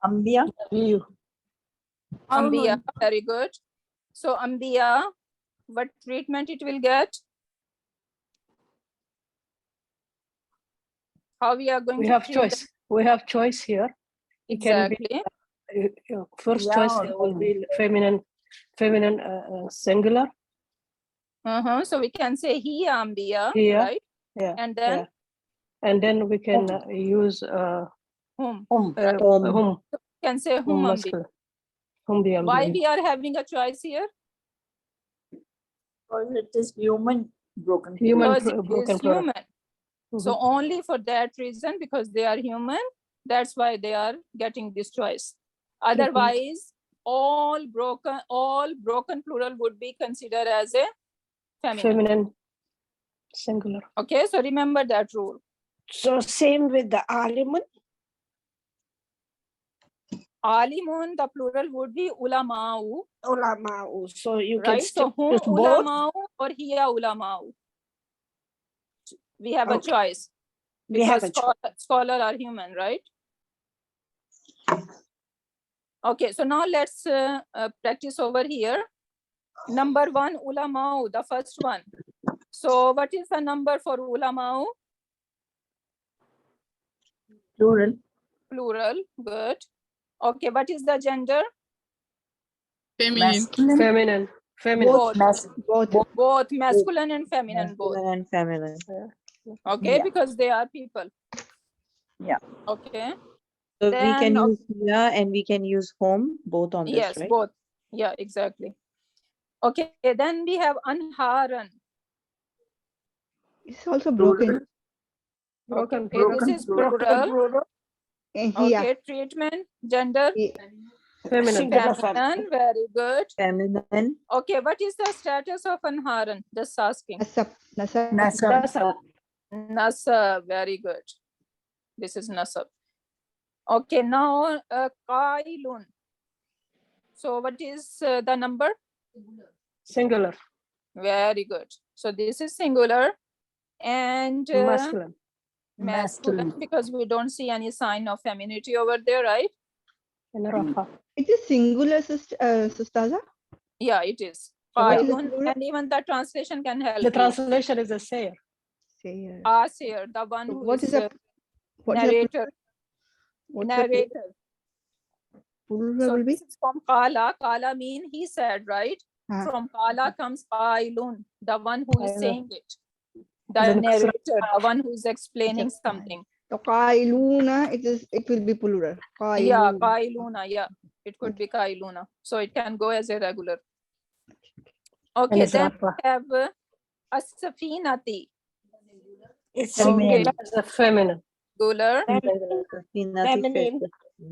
Ambiya, You. Ambiya. Very good. So Ambiya, what treatment it will get? How we are going We to have treat them? choice. We have choice here. It can be Exactly. first Yeah, choice will be feminine singular. So we can say he Ambiya, Here. right? Yeah. And then yeah. And then we can use whom? whom. We can say whom Whom Ambiya. masculine. Whom the Why Ambiya. we are having a choice here? because it is human broken. Human Because it broken is plural. human. So only for that reason, because they are human, that's why they are getting this choice. Otherwise, all broken plural would be considered as a feminine. Feminine singular. Okay, so remember that rule. So same with the alimun. Alimun, the plural would be ulamau, Ulama'u. So you can right? So still whom use both. ulamau or hiya ulamau? We have a Okay. choice. We have Because a choice. scholar are human, right? Okay, so now let's practice over here. Number 1, ulamau, the first one. So what is the number for ulamau? Plural. Plural, good. Okay, what is the gender? Feminine. Masculine. Feminine. Feminine. Both, Both. both masculine and feminine, both. Masculine and feminine. Okay, Yeah. because they are people. Yeah. Okay, So we can Then, use here and we can use home both on this, yes, right? both. Yeah, exactly. Okay, then we have anharan. It's also broken. Broken Okay, plural. this is plural. Here. Okay, treatment, gender, Feminine. Singular feminine, very good. Feminine. Okay, what is the status of anharan? Just asking. Nasab. Nasab. Nasab. Nasab. Nasab, very good. This is nasab. Okay, now qailun. So what is the number? Singular. Very good. So this is singular and Masculine. masculine because we don't see any sign of femininity over there, right? And Rafa. It is singular, Sustaza? Yeah, it is. So what is the Qailun, plural? and even the translation can help The you. translation is a sayer. Say, Asir, the one who what is is the what is the narrator. what's the Narrator. plural So will be? this is from Kala. Kala mean he said, right? Ah. From Kala comes Qailun, the one who is Qailun. saying it. The Then narrator, the one who is explaining Just something. So qailuna, it will be plural. Yeah, Qailun. Qailuna, yeah. It could be Qailuna. So it can go as a regular. And Okay, it's then we Rafa. have As-Safinati, It's Feminine. It's a feminine. singular, feminine.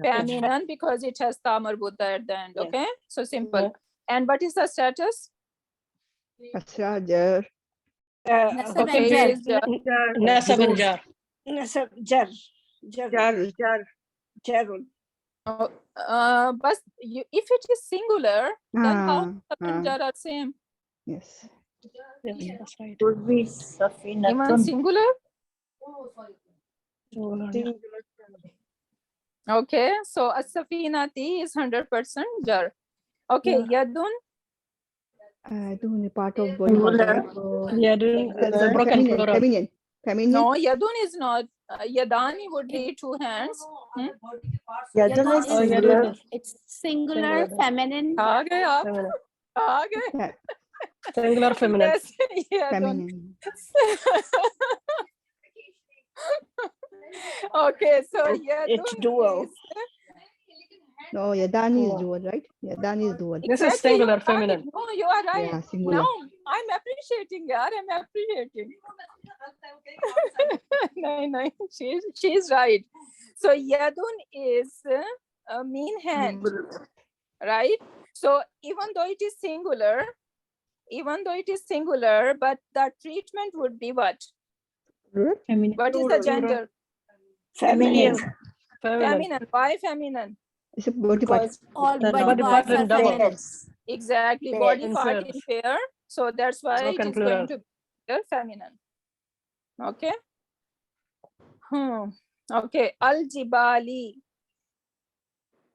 feminine because it has ta marbuta at the end. Yes. Okay, so simple. Yeah. And what is the status? Asra, jar. Nasab Okay, and it jar. is Nasab and jar. Nasab, jar. Jarul. but if it is singular, then how nasab and jar are same? Yes. Yes, that's right. Would be Even Safinatun. singular? Singular. Okay, so As-Safinati is 100% jar. Okay, Yadun, Doing part of body part. Singular. Right? So, Yeah, the broken feminine. plural. Feminine. Feminine. no, Yadun is not. Yadani would be 2 hands. Yadun is Oh, yeah, singular. It's singular, Singular. feminine. आ गए आप? Feminine. आ गए? Singular, feminine. Yes, Yadun. Feminine. Okay, so Yadun It's dual. is No, Yadani is Oh. dual, right? Yadani is dual. This is exactly, singular, you are right. feminine. No, you are right. Yeah, singular. Now I'm appreciating, yaar. I'm appreciating. No, she's right. So yadun is mean hand, right? So even though it is singular, but the treatment would be what? Feminine. What is the gender? Feminine. Feminine. Why feminine? It's a body part. Because All The body body parts part are in double. feminine. Exactly, Pair. body In part in pairs. pair. So that's why it Broken is plural. going to be feminine. Okay. Okay. Al Jibali.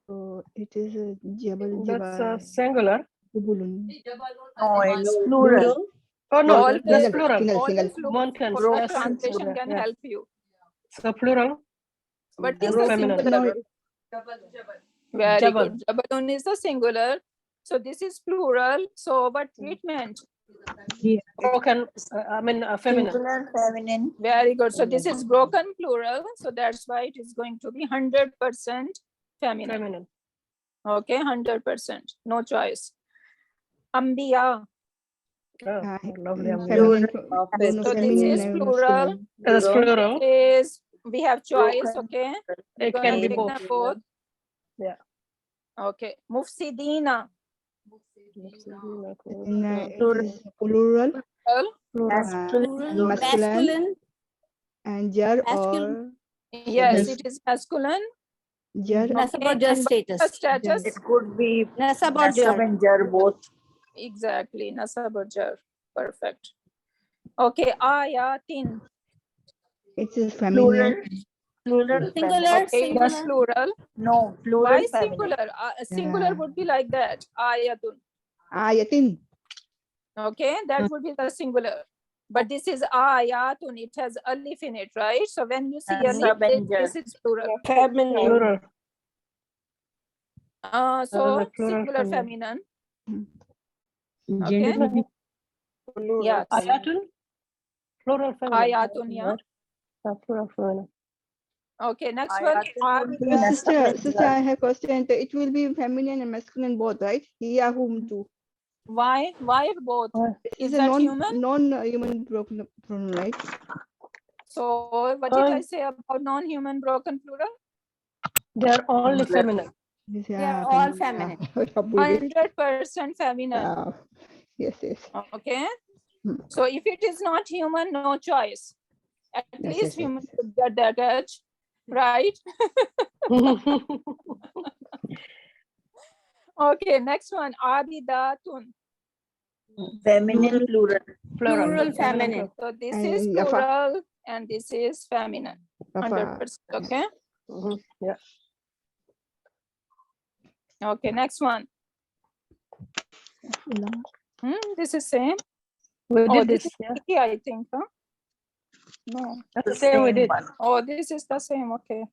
So it is a Jabal That's Jibal. singular. Jubulun. no, it's plural. Oh no, Always, that's plural. Single. always look Mountains. for That's translation singular. can Yeah. help you. So plural. But this And is feminine. singular. Very Jabal. good. Jabalun is the singular. So this is plural. So what treatment? Broken. Feminine. Singular, feminine. Very good. So this is broken plural. So that's why it is going to be 100% feminine. Feminine. Okay, 100%. No choice. Ambiya. Oh, lovely. Feminine. So feminine this is and plural. masculine. That's plural. Is we have choice. Broken. Okay. We're It gonna can be take both. them both. Yeah. Okay. Mufsidina. In it is plural and masculine Masculine. and jar Masculine. or Yes, it is masculine. jar. Nasab or And jar what is the status. status? It could be Nasab or Nasab jar. and Jar both. Exactly. Nasab or jar. Perfect. Okay. Ayatin. It is Plural. feminine. Plural. Singular. feminine. Okay, it is Singular. plural. No, plural. Why feminine. singular? Singular Yeah. would be like that. Ayatun. Ayatin. Okay, that would be the singular. But this is ayatun. It has alif in it, right? So when you see Nasab alif, and Jar. this is plural. Feminine. Plural. So the plural singular feminine. feminine. Okay. Yeah. Ayatun. Plural feminine. Ayatun, yeah. Plural feminine. Okay, next one. Ayatun would be Nasab Sister, and sister, Jar. I have question. It will be feminine and masculine both, right? Here, whom too. Why? Why both? Is It's a that human? non-human broken pronoun, right? So what did I say about non-human broken plural? They are only feminine. Yes, They are all feminine. 100% feminine. Yes, yes. Okay. Hmm. So if it is not human, no choice. At Yes, least yes, human yes. should get that edge, right? Okay, next one. Abidatun. Feminine, plural. Plural feminine. So this And is Yafa. plural and this is feminine. Rafa. 100%. Okay. Yeah. Okay, next one. This is same. We Oh, did this this. is Yeah. Kiki, I think, huh? No. That's the same we did. one. Oh, this is the same. Okay.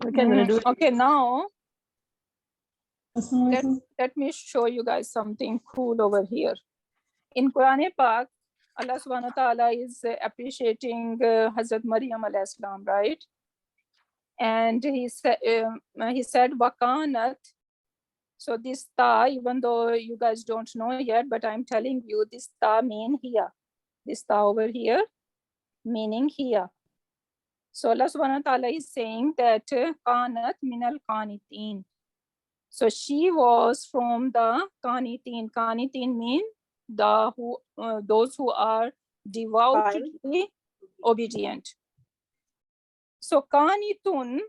We can redo it. Okay, now let me show you guys something cool over here. In Quran Pak, Allah subhanahu wa ta'ala is appreciating Hazrat Maryam alayhi salam, right? And he said, Wakanat. So this ta, even though you guys don't know yet, but I'm telling you, this ta mean here. This ta over here, meaning here. So Allah subhanahu wa ta'ala is saying that Kanat minal qanitin. So she was from the qanitin. Qanitin mean those who are devoutly obedient. So qanitun,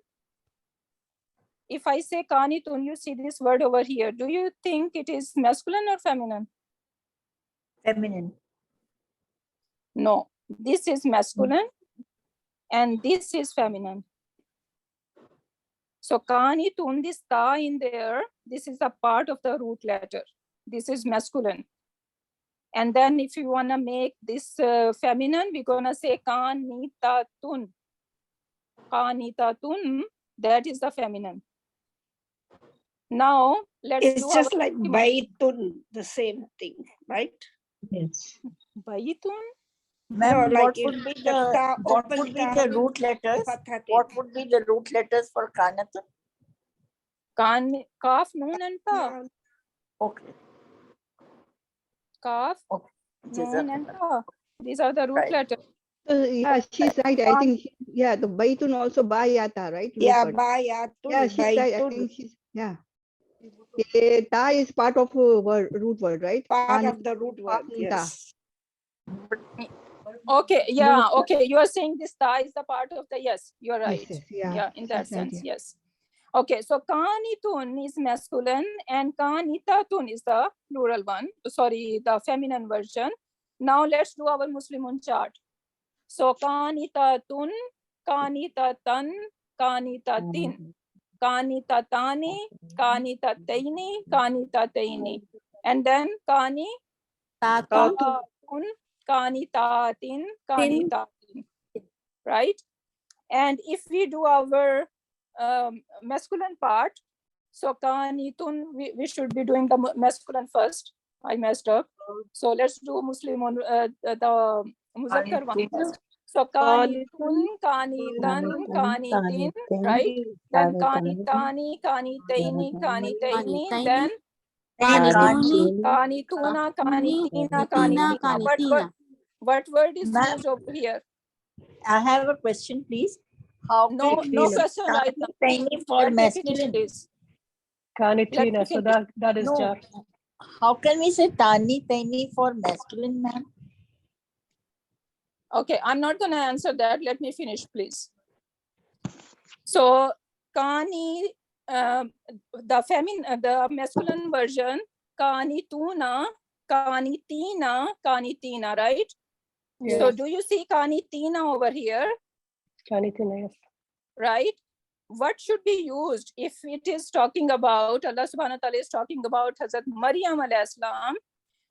if I say qanitun, you see this word over here. Do you think it is masculine or feminine? Feminine. No, this is masculine and this is feminine. So qanitun, this ta in there, this is a part of the root letter. This is masculine. And then if you want to make this feminine, we're going to say qanitatun. Qanitatun, that is the feminine. Now, let's It's do just our like baitun, the same thing, right? Yes. Bayitun. Ma'am, like what if would be the ta the what open would be ta the with root letters? fatha What take. would be the root letters for Kanatun? Kaf, noon and ta. Okay. Kaf, Okay. noon and ta. These are the root Right. letters. Yeah, she's right. I think yeah, the baitun also bayata, right? Root Yeah, word. bayatun, Yeah, she's right. I baitun, think she's, yeah. Ta is part of root word, right? part Kan- of the root word, Papunta. yes. Okay, yeah, okay. You are saying this ta is the part of the, yes, you're right. Yes, yeah. Yeah, in that she's right, sense, yeah. yes. Okay, so kanitun is masculine and kanitatun is the plural one, sorry, the feminine version. Now let's do our Muslimun chart. So kanitatun, kanitatan, kanitatin, kanitatani, kanitataini, kanitataini. And then Tatun. kanitun, kanitatin, kanitatin, right? And if we do our masculine part, so kanitun, we should be doing the masculine first. I messed up. So let's do Muslimun, the Muzakkar one first. So kanitun, kanitan, kanitin, right? Then kanitani, kanitaini, kanitaini, then Kanituni. kanituna, kanitina, kanitina. But what word is Ma'am. used over here? I have a question, please. How No can we use question right now. tiny for Let me finish, masculine? please. Kanitina, so finish. that is No. jar. How can we say tani, tiny for masculine, ma'am? Okay, I'm not going to answer that. Let me finish, please. So, kani, the masculine version, kanituna, kanitina, kanitina, right? Yes. So, do you see kanitina over here, Kanitina, yes. right? What should be used if it is talking about, Allah subhanahu wa ta'ala is talking about Hazrat Maryam alayhi salam?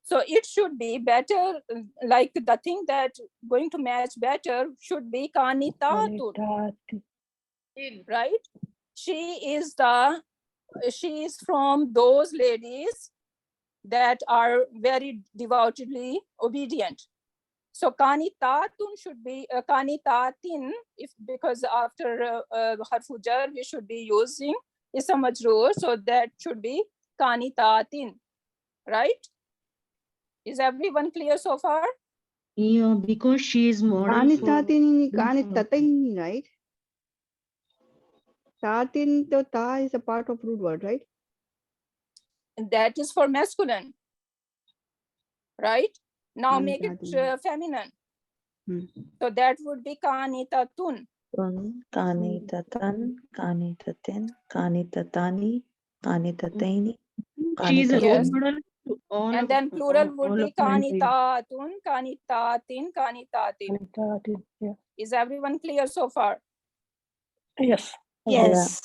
So it should be better, like the thing that going to match better should be kanitatun, Kanitati. right? She is from those ladies that are very devotedly obedient. So kanitatun should be kanitatin, because after harfu jar we should be using ism majroor, so that should be kanitatin, right? Is everyone clear so far? Yeah, because she is model for. Kanitatin, kanitatain, right? Tatin, the ta is a part of root word, right? That is for masculine, right? Now make it Kanitatin. feminine. Hmm. So that would be kanitatun. Kanitatan, kanitatin, kanitatani, kanitataini. She is a role Yes. model to all And of then plural would all be of mankind. kanitatun, kanitatin, kanitatin. Kanitati, yeah. Is everyone clear so far? Yes. Yes,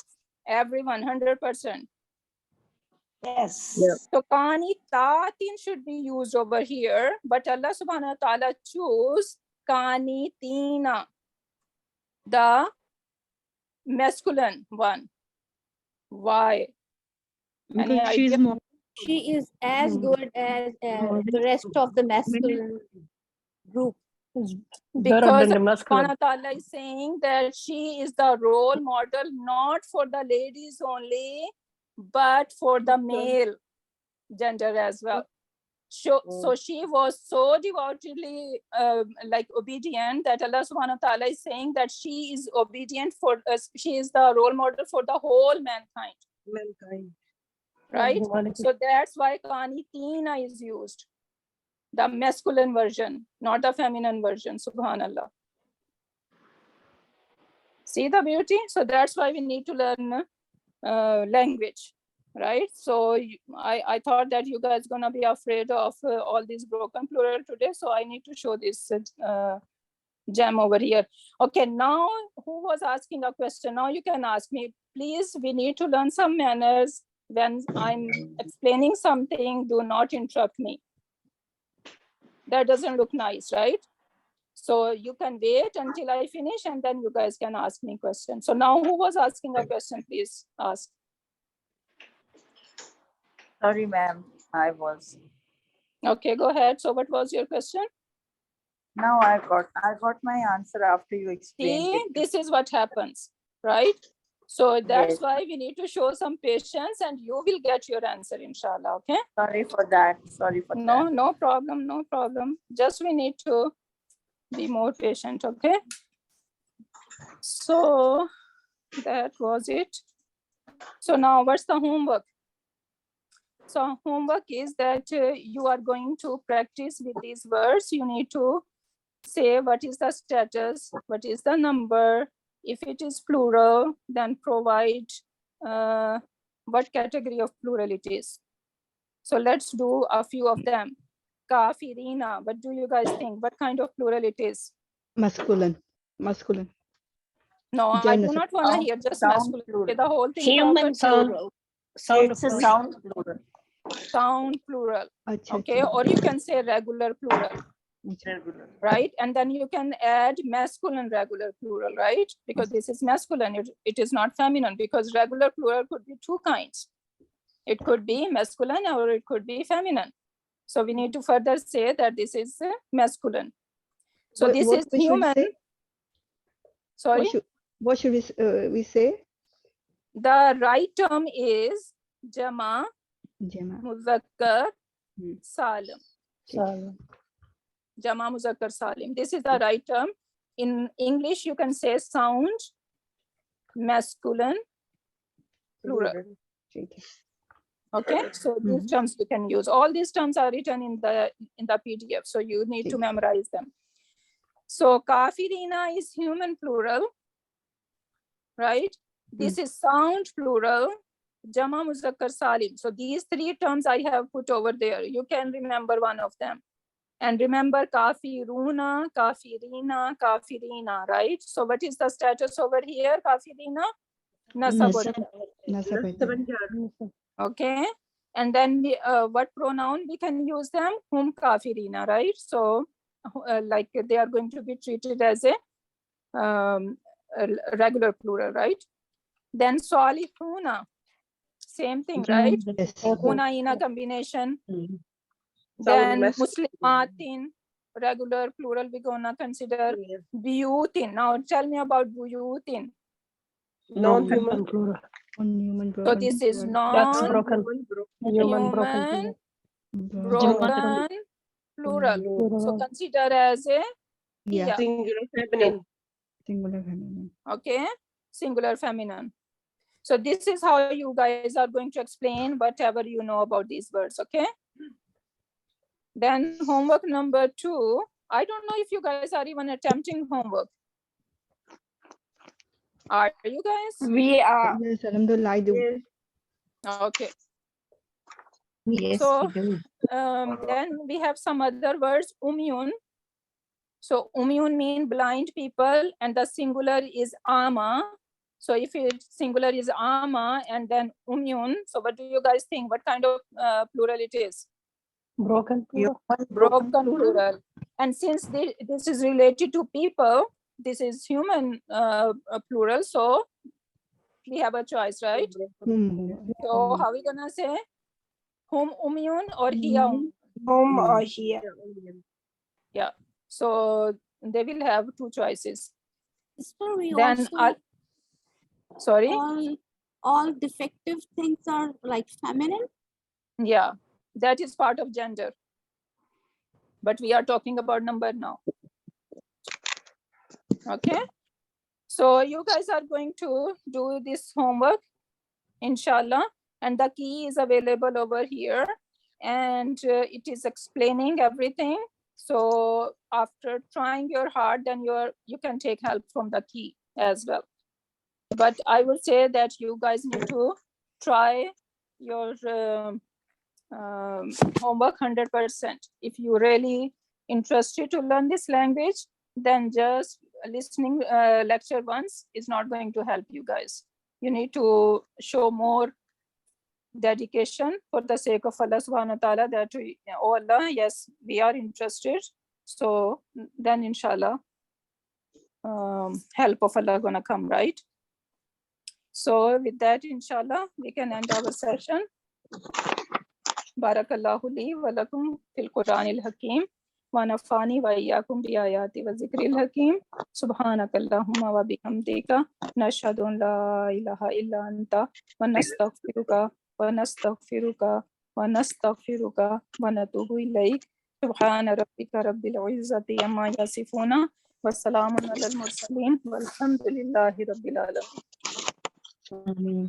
Everyone, 100%. yes. So kanitatin should be used over here, but Allah subhanahu wa ta'ala choose kanitina, the masculine one. Why? Any Because she is idea? more. She is as good as the rest of the masculine group. It's better Because than the Allah masculine. subhanahu wa ta'ala is saying that she is the role model not for the ladies only, but for the male gender as well. So she was so devotedly like obedient that Allah subhanahu wa ta'ala is saying that she is obedient for us. She is the role model for the whole mankind, right? Humanity. So that's why kanitina is used, the masculine version, not the feminine version. Subhanallah. See the beauty? So that's why we need to learn language, right? So I thought that you guys gonna be afraid of all these broken plural today, so I need to show this gem over here. Okay, now who was asking a question? Now you can ask me. Please, we need to learn some manners. When I'm explaining something, do not interrupt me. That doesn't look nice, right? So you can wait until I finish and then you guys can ask me questions. So now who was asking a question, please ask. Sorry, ma'am, I was. Okay, go ahead. So what was your question? Now I got my answer after you explained See, it. this is what happens, right? So that's Yes. why we need to show some patience and you will get your answer, inshallah, okay? Sorry for that. Sorry for that. No problem, no problem. Just we need to be more patient, okay? So that was it. So now what's the homework? So homework is that you are going to practice with these words. You need to say what is the status, what is the number. If it is plural, then provide what category of plural it is. So let's do a few of them. Kafirina, what do you guys think? What kind of plural it is? Masculine. Masculine. No, I Gender. do not want to hear just Sound masculine. plural. Say the whole thing. Human proper. plural. It's a sound plural. Sound plural. Acha, Okay, acha. or you can say regular plural, Regular. right? And then you can add masculine regular plural, right? Because this is masculine, it is not feminine, because regular plural could be two kinds. It could be masculine or it could be feminine. So we need to further say that this is masculine. So this is What we should human. say? Sorry, What should we say? the right term is Jama Jama. Muzakkar Hmm. Salim. So, Jama Muzakkar Salim. This is the right term. In English, you can say sound masculine plural. Okay, so these terms you can use. All these terms are written in the PDF, so you need to memorize them. So Kafirina is human plural, right? This is sound plural, Jama Muzakkar Salim. So these three terms I have put over there. You can remember one of them. And remember Kafiruna, Kafirina, Kafirina, right? So what is the status over here, Kafirina? Nasab. Okay. And then what pronoun we can use them? Hum Kafirina, right? So like they are going to be treated as a regular plural, right? Then Salihuna, same thing, right? Una ina combination. Then Muslimatin, regular plural, we're gonna consider Buyutin. Now tell me about Buyutin. non-human plural. So this is That's non broken. Human broken human plural. broken plural. So consider as a Yeah. hiya, Singular feminine. okay, singular feminine. So this is how you guys are going to explain whatever you know about these words, okay? Then homework number 2. I don't know if you guys are even attempting homework. Are you guys? We are. Yes, Alhamdulillah, I do. Okay. Yes, So, we do. then we have some other words, umyun. So umyun mean blind people, and the singular is ama. So if it singular is ama and then umyun, so what do you guys think? What kind of plural it is? Broken plural. Broken plural. And since this is related to people, this is human plural, so we have a choice, right? So how are we gonna say? Hum umyun or hiya? Home or here. Yeah. So they will have two choices. So we Then also, sorry. all defective things are like feminine. Yeah, that is part of gender. But we are talking about number now. Okay. So you guys are going to do this homework, inshallah, and the key is available over here, and it is explaining everything. So after trying your hard, then you can take help from the key as well. But I would say that you guys need to try your homework 100%. If you really interested to learn this language, then just listening lecture once is not going to help you guys. You need to show more dedication for the sake of Allah subhanahu wa ta'ala, that oh Allah, yes, we are interested. So then inshallah, help of Allah gonna come, right? So with that, inshallah, we can end our session. Barakallahu li wa lakum fil Quranil Hakim wa nafani wa iyyakum bi ayati wa zikril hakim. Subhanakallahumma wa bihamdika nashhadu an la ilaha illa anta wa nastaghfiruka wa nastaghfiruka wa nastaghfiruka wa natubu ilayk. Subhana rabbika rabbil izzati amma yasifuna Wassalamun alal mursaleen walhamdulillahi rabbil alamin. Ameen.